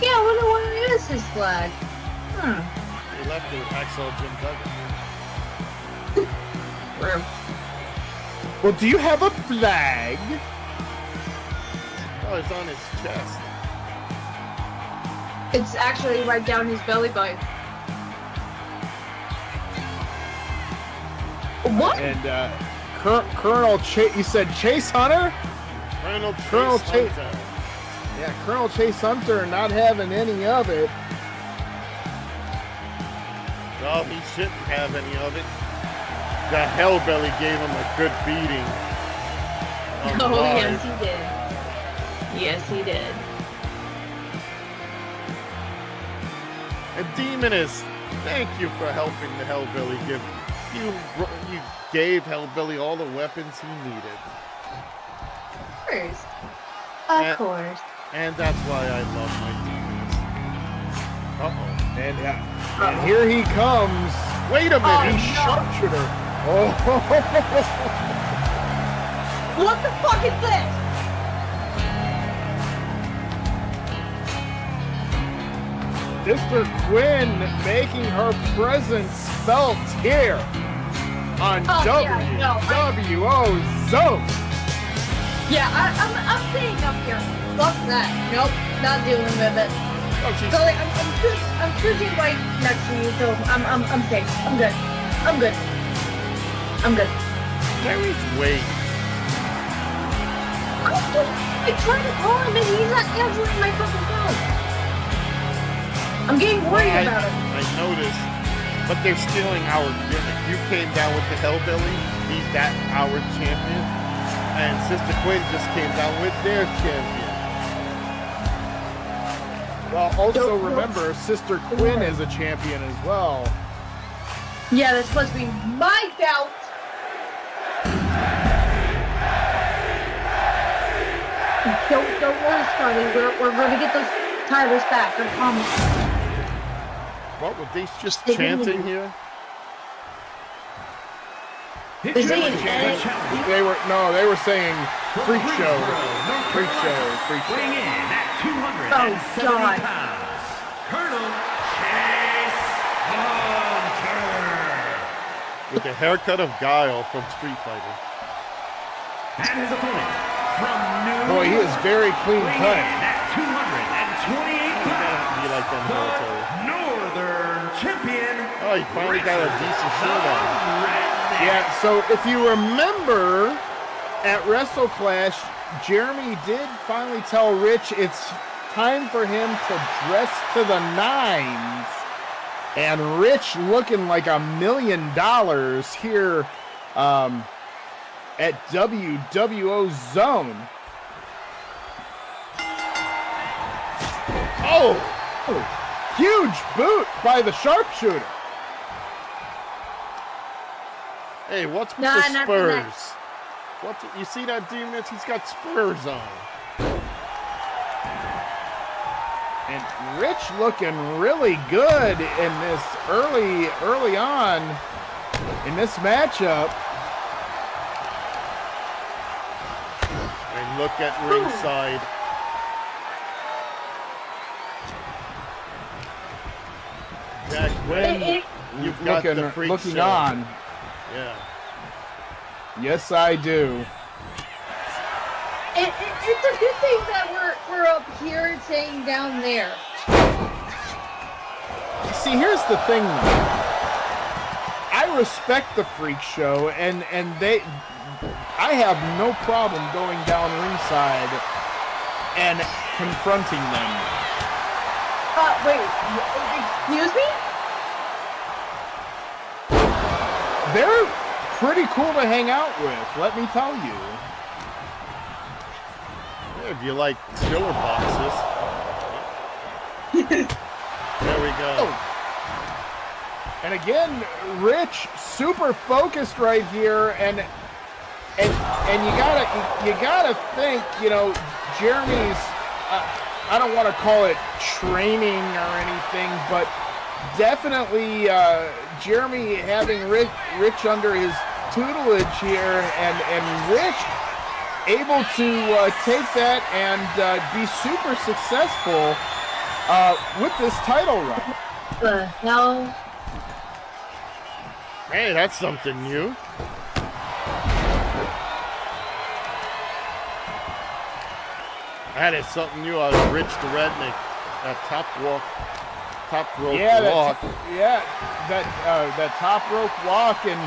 Yeah, I wonder where is his flag. He left it with Hacksaw Jim Duggan. Well, do you have a flag? Oh, it's on his chest. It's actually right down his belly button. What? And Colonel Chase, you said Chase Hunter? Colonel Chase Chase- Hunter. Yeah, Colonel Chase Hunter not having any of it. No, he shouldn't have any of it. The Hellbelly gave him a good beating. Oh, live. yes, he did. Yes, he did. And Demoness, thank you for helping the Hellbelly give you gave Hellbelly all the weapons he needed. First. And- Of course. And that's why I love my Demoness. Uh-oh. And here he comes. Wait a minute. He's sharpshooter. Oh, What the fuck is this? Sister Quinn making her presence felt here on Oh, yeah, no, WWO Zone. Yeah, I'm staying up here. fuck that. Nope, not dealing with it. Oh, she's Sully, I'm sitting right next to you, so I'm safe. I'm good. I'm good. I'm good. Jerry's weight. I tried to call him and he's not answering my fucking phone. I'm getting worried about him. I noticed, but they're stealing our gimmick. You came down with the Hellbilly. He's our champion. And Sister Quinn just came down with their champion. Well, also remember, Sister Quinn is a champion as well. Yeah, that's supposed to be my belt. Don't worry, Scotty. We're gonna get those titles back. I promise. What were they just chanting here? They're saying They were saying freak show. Freak show. Freak Weighing show. in at 270 Oh, God. pounds, Colonel Chase Hunter. With the haircut of Guile from Street Fighter. And his opponent from New Boy, he is very clean weighing cut. in at 228 pounds, Be like that in the military. Northern Champion. Oh, he finally got a decent shirt on. Yeah, so if you remember at WrestleClash, Jeremy did finally tell Rich it's time for him to dress to the nines. And Rich looking like $1 million here at WWO Zone. Oh, huge boot by the sharpshooter. Hey, what's with Nah, the not Spurs? You see that demon? He's got Spurs on. And Rich looking really good in this early on in this matchup. And look at ringside. Jack Quinn, you've got the freak looking show. on. Yeah. Yes, I do. It's a good thing that we're up here saying down there. See, here's the thing, though. I respect the freak show, and I have no problem going down ringside and confronting them. Wait, excuse me? They're pretty cool to hang out with, let me tell you. Yeah, if you like filler boxes. There we go. Oh. And again, Rich, super focused right here, and you gotta think, Jeremy's. I don't want to call it training or anything, but definitely Jeremy having Rich under his tutelage here, and Rich able to take that and be super successful with this title run. The hell? Hey, that's something new. That is something new out of Rich the Redneck. That top rope walk. That top rope walk, and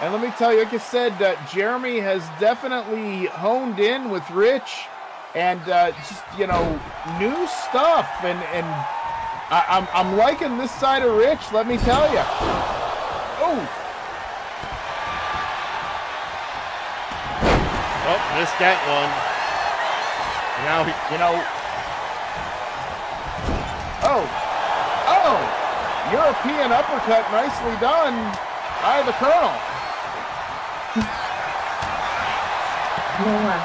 let me tell you, like I said, Jeremy has definitely honed in with Rich, and just new stuff, and I'm liking this side of Rich. Let me tell you. Oh, missed that one. Now European uppercut, nicely done by the Colonel. No way.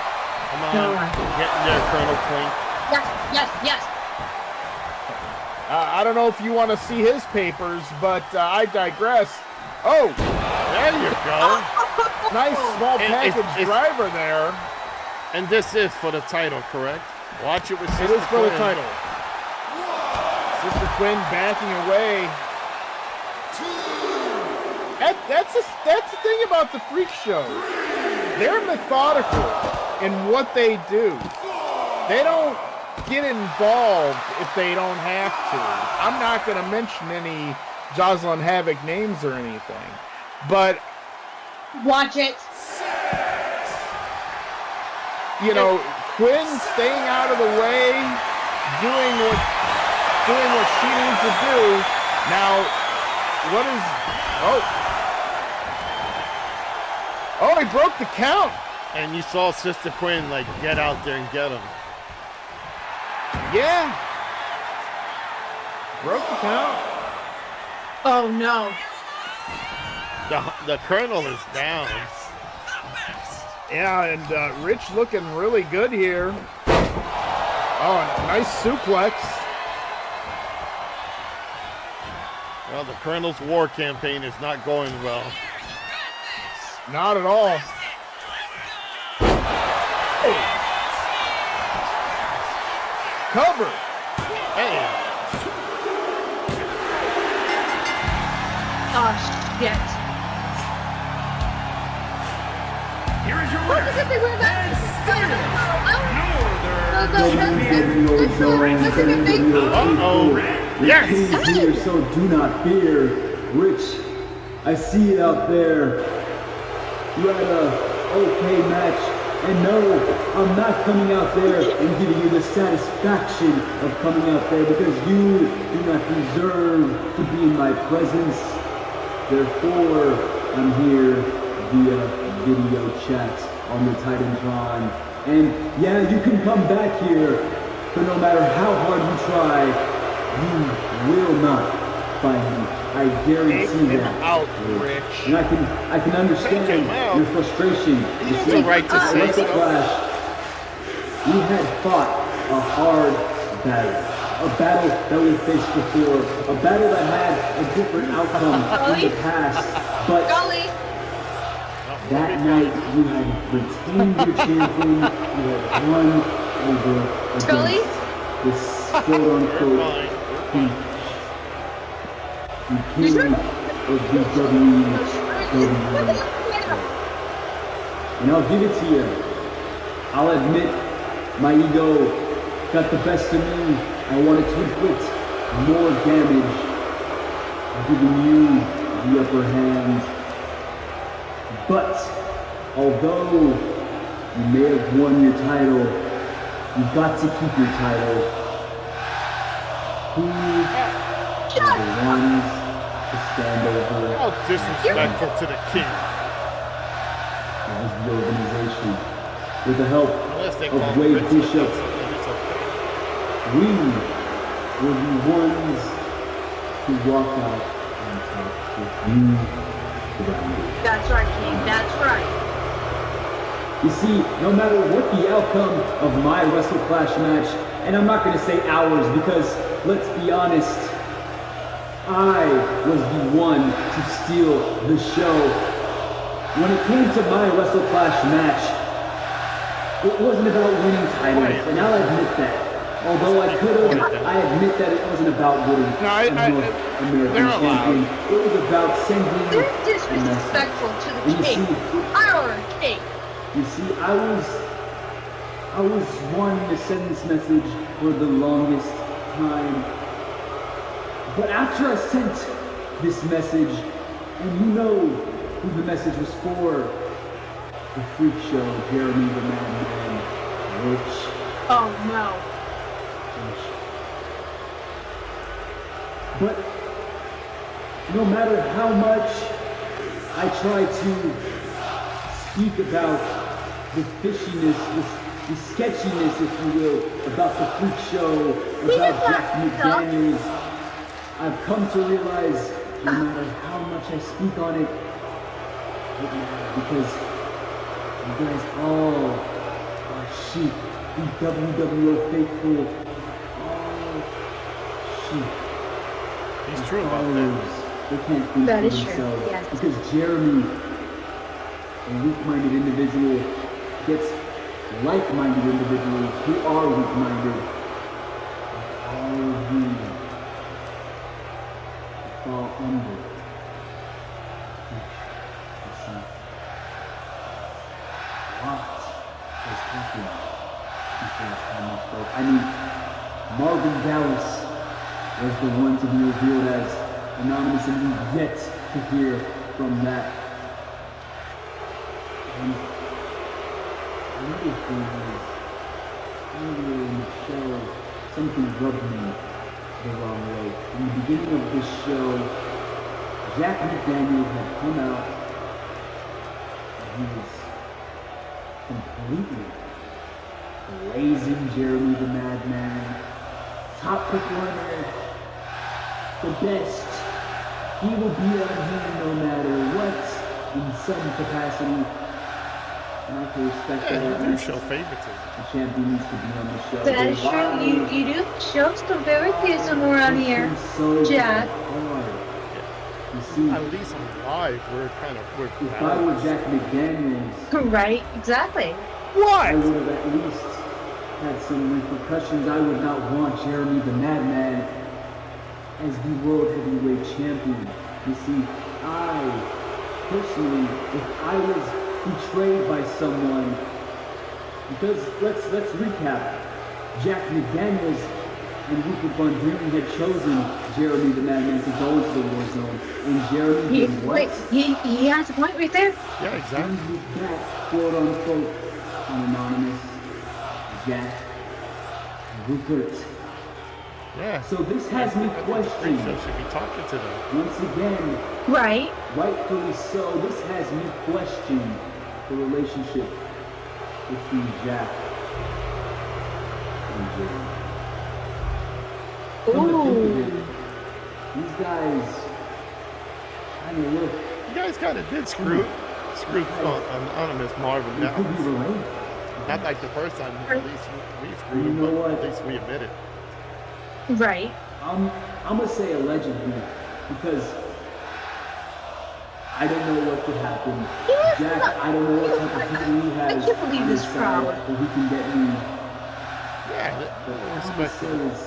Come on, No way. getting there, Colonel Clink. Yes. I don't know if you want to see his papers, but I digress. Oh, there you go. Nice small And package driver there. And this is for the title, correct? Watch it with Sister It is for the Quinn. title. Sister Quinn backing away. That's the thing about the Freak Show. They're methodical in what they do. They don't get involved if they don't have to. I'm not going to mention any Jocelyn Havoc names or anything, but Watch it. you know, Quinn staying out of the way, doing what she needs to do. Now, what is? Oh, he broke the count. And you saw Sister Quinn like get out there and get him. Yeah, broke the count. Oh no. The Colonel is down. Yeah, and Rich looking really good here. Oh, nice suplex. Well, the Colonel's war campaign is not going well. Not at all. Cover. Hey, Oh shit. Here is your What winner. is it they wear that? Northern WWO Zone, WWO Uh-oh. The Yes. king is here, so do not fear. Rich, I see it out there. You had a okay match, and no, I'm not coming out there and giving you the satisfaction of coming out there because you do not deserve to be in my presence. Therefore, I'm here via video chat on the Titantron. And yeah, you can come back here, but no matter how hard you try, you will not find me. I guarantee Take him that. out, Rich. And I can understand Take him out. your frustration. He You has see, the right to say Wrestle so. Clash, we had fought a hard battle. A battle that we faced before. A battle that had a different outcome in the past. But Golly. that night, you had retained your champion. You had won over Scully? against this We're quote-unquote fine. king. The king of the WWE. And I'll give it to you. I'll admit, my ego got the best of me. I wanted to inflict more damage, giving you the upper hand. But although you may have won your title, you got to keep your title. Who are the ones to stand over How disrespectful to the king. as the organization? With the help Unless they call of him Wade Rich, Bishop, it's okay. we will be ones to walk out on top with you surrounded. That's right, King. That's right. You see, no matter what the outcome of my Wrestle Clash match, and I'm not going to say ours because, let's be honest, I was the one to steal the show. When it came to my Wrestle Clash match, it wasn't about winning titles, and I'll admit that. Although I could have, I admit that it wasn't about winning No, I- a North American they're allowed. champion. It was about sending They're a message. disrespectful to And the you king. see, Our king. you see, I was wanting to send this message for the longest time. But after I sent this message, and you know who the message was for, the Freak Show, Jeremy the Madman, Rich. Oh no. But no matter how much I try to speak about the fishiness, the sketchiness, if you will, about the Freak Show, about Jack McDaniels, I've come to realize no matter how much I speak on it, it matters because you guys all are sheep. The WWO faithful, all sheep. He's true about that. They can't think That for is true, themselves. yes. Because Jeremy, a weak-minded individual, gets like-minded individuals who are weak-minded. All of you fall under. You see, what has happened last time we spoke. I mean, Marvin Dallas was the one to be revealed as anonymous, and we've yet to hear from that. And another thing is, earlier in the show, something rubbed me the wrong way. In the beginning of this show, Jack McDaniels had come out and he was completely blazing Jeremy the Madman, top performer, the best. He will be on here no matter what, in some capacity. And I can respect that. Yeah, you do show favoritism. The champion needs to be on the show. That's true. You do show some favoritism around here, Jack. You see, At least on live, we're if I were Jack McDaniels, Right? Exactly. I What? would have at least had some repercussions. I would not want Jeremy the Madman as the World Heavyweight Champion. You see, I, personally, if I was betrayed by someone, because let's recap. Jack McDaniels and Rupert Von Buren had chosen Jeremy the Madman to go into the War Zone, and Jeremy did what? Wait, he has a point right there. Yeah, exactly. He was back, quote unquote, on anonymous Jack Rupert. Yeah. So this has me Freak questioning, Show should be talking to them. once again, Right. rightfully so, this has me questioning the relationship between Jack and Jeremy. Come to think of it, Ooh. these guys kind of look, You guys kind of did screw anonymous Marvin they could be Dallas. related. Not like the first time, at least we screwed You him, know but what? at least we admit it. Right. I'm gonna say allegedly because I don't know what could happen. Jack, I don't know what type of people he has can't believe on this his crowd. side where he can get me. Yeah, But I all I'm respect say him is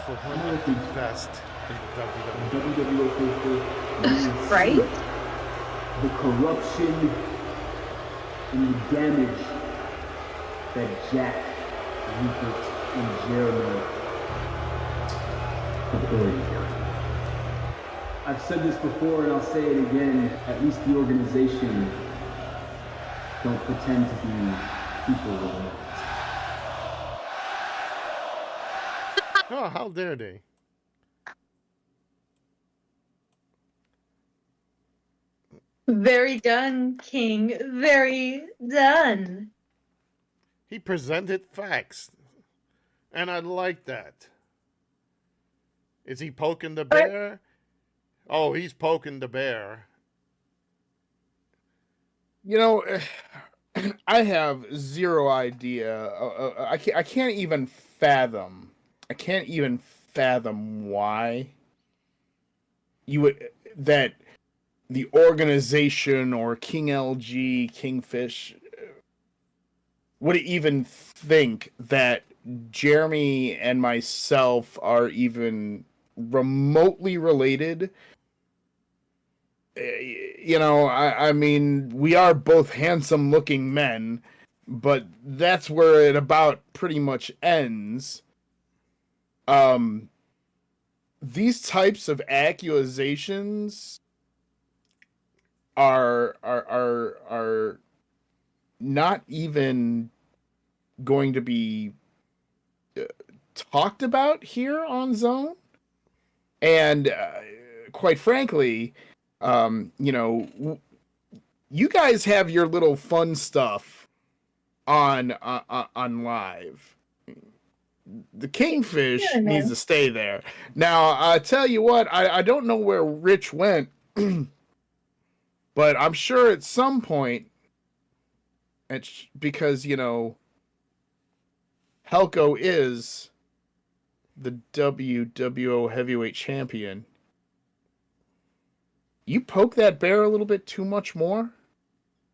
for one I of don't the think- best in the WWE. WWO faithful needs to see Right? the corruption and the damage that Jack, Rupert, and Jeremy have already done. I've said this before and I'll say it again, at least the organization don't pretend to be people they're not. Oh, how dare they? Very done, King. Very done. He presented facts. And I like that. Is he poking the bear? Oh, he's poking the bear. You know, I have zero idea. I can't even fathom. I can't even fathom why you would that the organization or King LG, Kingfish would even think that Jeremy and myself are even remotely related. You know, I mean, we are both handsome looking men, but that's where it about pretty much ends. These types of accusations are not even going to be talked about here on Zone. And quite frankly, you know, you guys have your little fun stuff on live. The Kingfish Yeah, man. needs to stay there. Now, I tell you what, I don't know where Rich went, but I'm sure at some point, it's because, you know, Helco is the WWO Heavyweight Champion. You poke that bear a little bit too much more,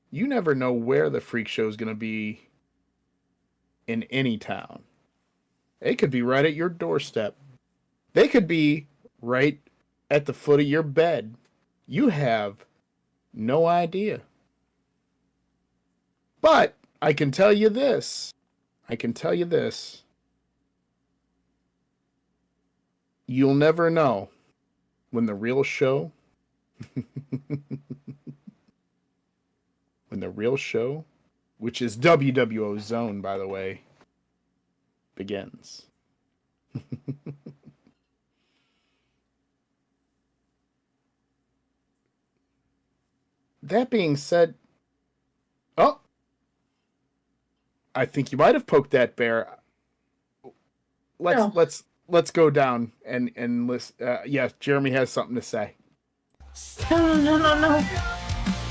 you never know where the freak show is going to be in any town. It could be right at your doorstep. They could be right at the foot of your bed. You have no idea. But I can tell you this. I can tell you this. You'll never know when the real show, which is WWO Zone, by the way, begins. That being said, oh, I think you might have poked that bear. Let's go down and listen. Yeah, Jeremy has something to say. No.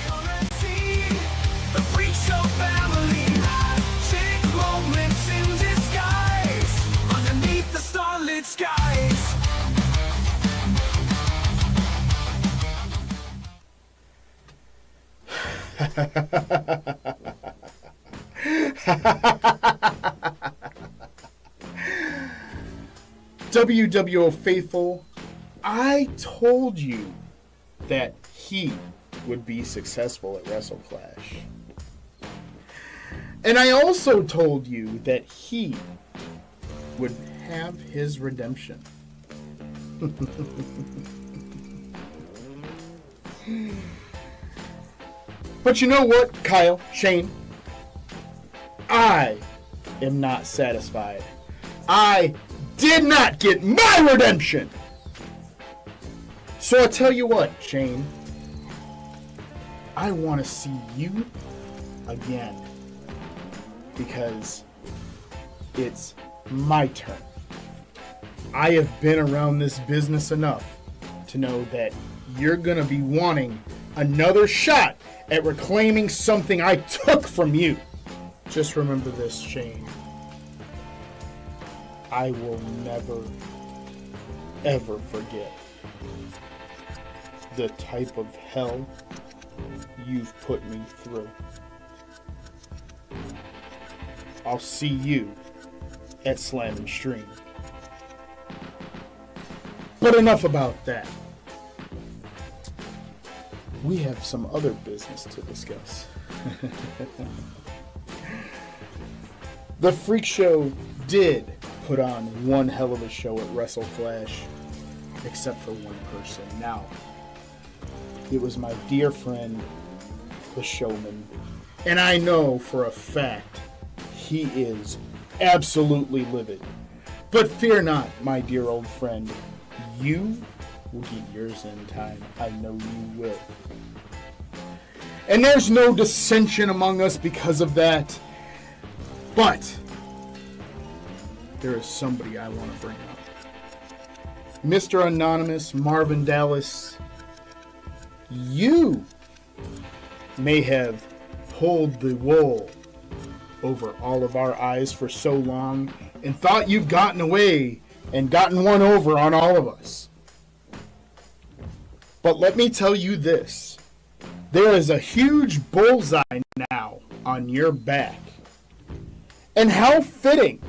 Come and see the Freak Show family. Chick moments in disguise underneath the starlit skies. WWO faithful, I told you that he would be successful at WrestleClash. And I also told you that he would have his redemption. But you know what, Kyle, Shane? I am not satisfied. I did not get my redemption! So I'll tell you what, Shane. I want to see you again. Because it's my turn. I have been around this business enough to know that you're going to be wanting another shot at reclaiming something I took from you. Just remember this, Shane. I will never, ever forget the type of hell you've put me through. I'll see you at Slam and Stream. But enough about that. We have some other business to discuss. The Freak Show did put on one hell of a show at WrestleClash, except for one person. Now, it was my dear friend, the Showman, and I know for a fact he is absolutely livid. But fear not, my dear old friend, you will get yours in time. I know you will. And there's no dissension among us because of that. But there is somebody I want to bring up. Mr. Anonymous, Marvin Dallas, you may have pulled the wool over all of our eyes for so long and thought you've gotten away and gotten one over on all of us. But let me tell you this. There is a huge bullseye now on your back. And how fitting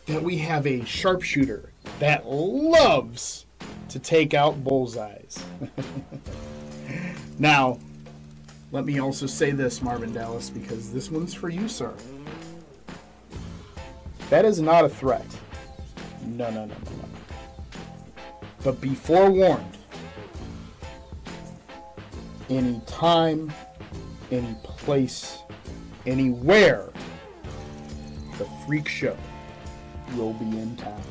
that we have a sharpshooter that loves to take out bullseyes. Now, let me also say this, Marvin Dallas, because this one's for you, sir. That is not a threat. No. But be forewarned. Any time, any place, anywhere, the Freak Show will be in town.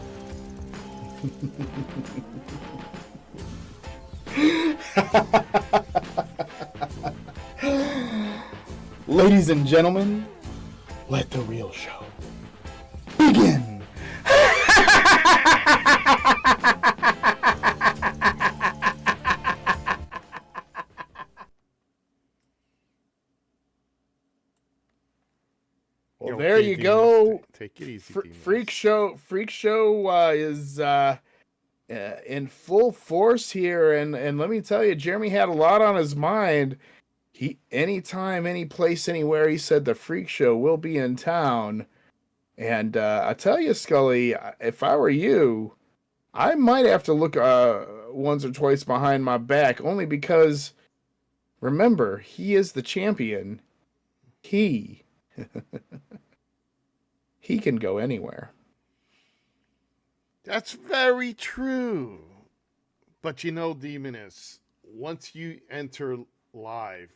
Ladies and gentlemen, let the real show begin. Well, there you go. Take it easy. Freak Show is in full force here, and let me tell you, Jeremy had a lot on his mind. He anytime, any place, anywhere, he said the Freak Show will be in town. And I tell you, Scully, if I were you, I might have to look once or twice behind my back, only because, remember, he is the champion. He He can go anywhere. That's very true. But you know, Demoness, once you enter live,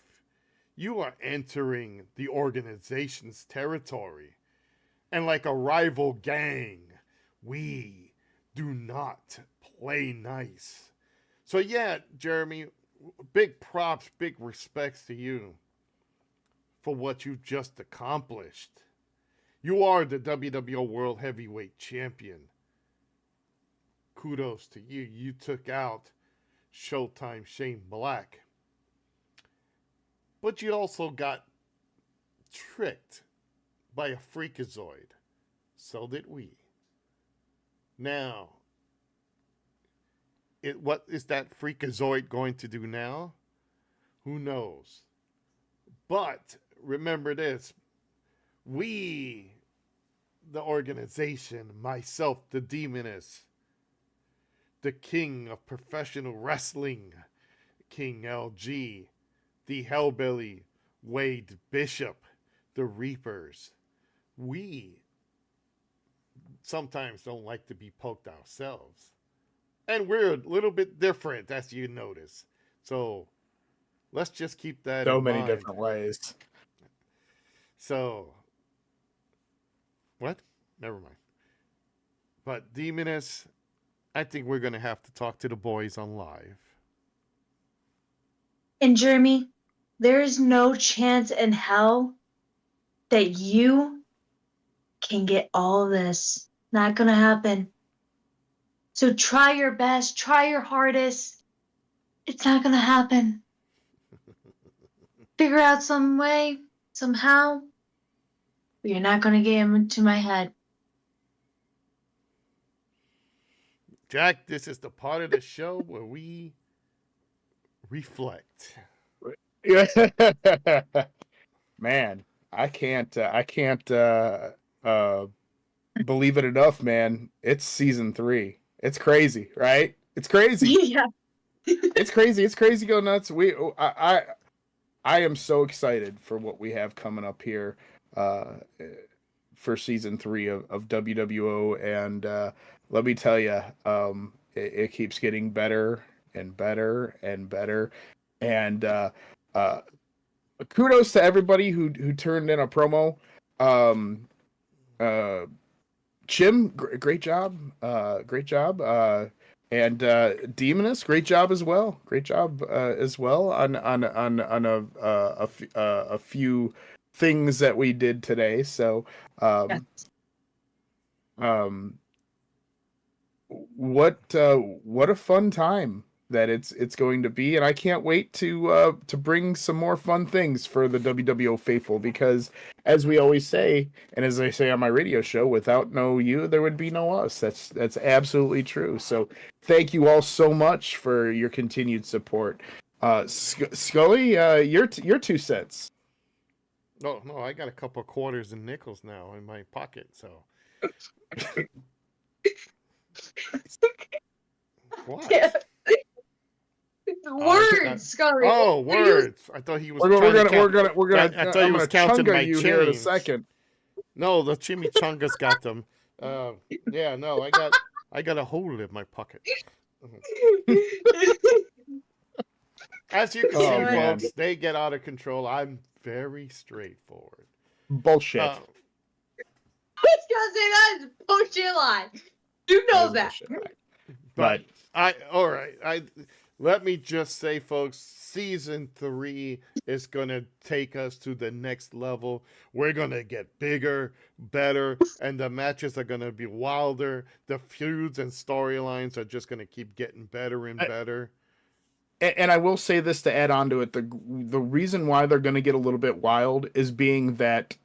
you are entering the organization's territory. And like a rival gang, we do not play nice. So, yeah, Jeremy, big props, big respects to you for what you just accomplished. You are the WWO World Heavyweight Champion. Kudos to you. You took out Showtime Shane Black. But you also got tricked by a freakazoid. So did we. Now, what is that freakazoid going to do now? Who knows? But remember this. We, the organization, myself, the Demoness, the king of professional wrestling, King LG, the Hellbilly, Wade Bishop, the Reapers, we sometimes don't like to be poked ourselves. And we're a little bit different, as you notice. So let's just keep that So in many mind. different ways. So, what? Never mind. But Demoness, I think we're going to have to talk to the boys on live. And Jeremy, there is no chance in hell that you can get all this. Not gonna happen. So try your best, try your hardest. It's not gonna happen. Figure out some way, somehow. But you're not gonna get him into my head. Jack, this is the part of the show where we reflect. Man, I can't believe it enough, man. It's season 3. It's crazy, right? It's crazy. Yeah. It's crazy. It's crazy. Go nuts. I am so excited for what we have coming up here for season 3 of WWO, and let me tell you, it keeps getting better and better and better, and kudos to everybody who turned in a promo. Chim, great job, great job, and Demoness, great job as well, great job as well on a few things that we did today. So, what a fun time that it's going to be, and I can't wait to bring some more fun things for the WWO faithful, because as we always say, and as I say on my radio show, without no you there would be no us. That's absolutely true. So thank you all so much for your continued support. Scully, your 2 cents. No, I got a couple of quarters and nickels now in my pocket, so. What? Yeah. Words, Scully. Oh, words. I thought he was. We're gonna I thought he was counting my you here in a change. second. No, the chimichangas got them. Yeah, no, I got a hole in my pocket. As you can see, man. folks, they get out of control. I'm very straightforward. Bullshit. I was gonna say that is a bullshit lie. You know that. But all right. Let me just say, folks, season 3 is gonna take us to the next level. We're gonna get bigger, better, and the matches are gonna be wilder. The feuds and storylines are just gonna keep getting better and better. And I will say this to add on to it: the reason why they're going to get a little bit wild is being that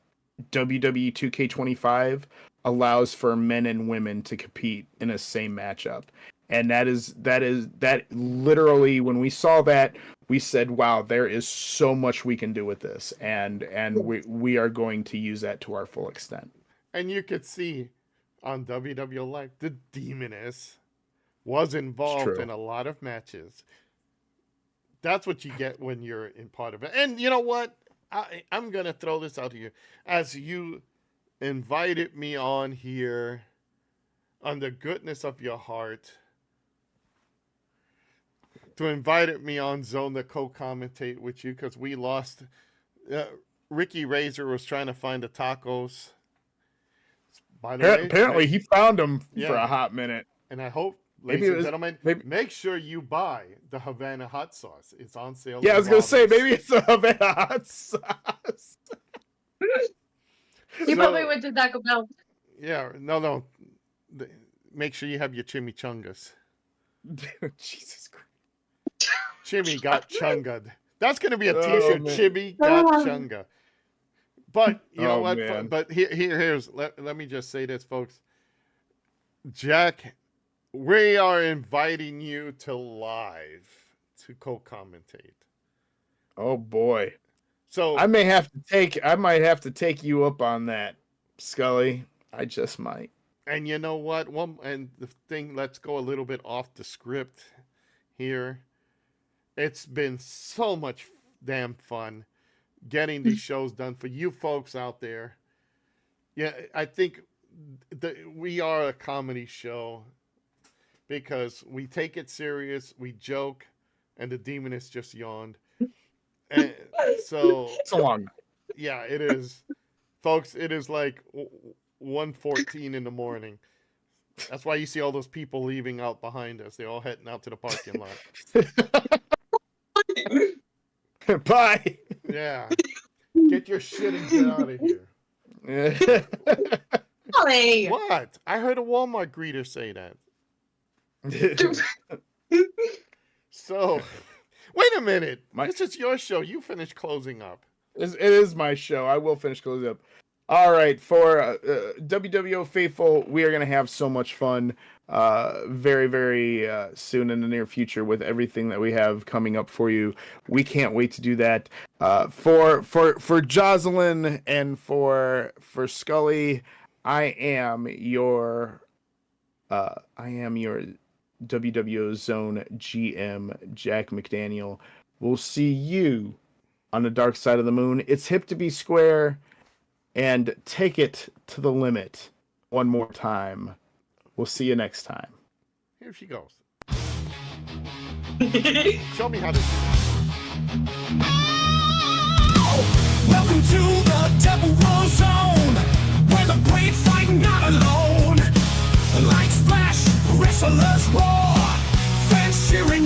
WWE 2K25 allows for men and women to compete in a same matchup, and that literally, when we saw that, we said, "Wow, there is so much we can do with this," and we are going to use that to our full extent. And you could see on WWO Live, the Demoness was involved in a lot of matches. That's what you get when you're in part of it. And you know what? I'm gonna throw this out here. As you invited me on here, on the goodness of your heart, to invite me on Zone to co-commentate with you, because we lost. Ricky Razor was trying to find the tacos. By the way, Apparently, he found them for Yeah. a hot minute. and I hope, Maybe ladies it and was- gentlemen, maybe- make sure you buy the Havana hot sauce. It's on sale. Yeah, I at was gonna say Robert's. maybe it's a Havana hot sauce. He So- probably went to Taco Bell. Yeah, no. Make sure you have your chimichangas. Jesus Christ. Chimmy got chungad. That's gonna be a Oh, T-shirt. man. Chimmy got chunga. But you know Oh, what? man. But here's let me just say this, folks. Jack, we are inviting you to live to co-commentate. Oh boy. So I might have to take you up on that, Scully. I just might. and you know what? Let's go a little bit off the script here. It's been so much damn fun getting these shows done for you folks out there. Yeah, I think we are a comedy show because we take it serious, we joke, and the demoness just yawned. And so, It's a long. yeah, it is. Folks, it is like 1:14 in the morning. That's why you see all those people leaving out behind us. They're all heading out to the parking lot. Bye. Yeah. Get your shit and get out of here. Hey. What? I heard a Walmart greeter say that. So, wait a minute. This is your show. You finish closing up. It is my show. I will finish closing up. All right, for WWO Faithful, we are going to have so much fun very, very soon in the near future with everything that we have coming up for you. We can't wait to do that. For Jocelyn and for Scully, I am your WWO Zone GM, Jack McDaniel. We'll see you on the dark side of the moon. It's hip to be square. And take it to the limit one more time. We'll see you next time. Here she goes. Show me how to do Welcome to the WWO Zone, where the brave fight not alone. Lights flash, wrestlers roar, fans cheering.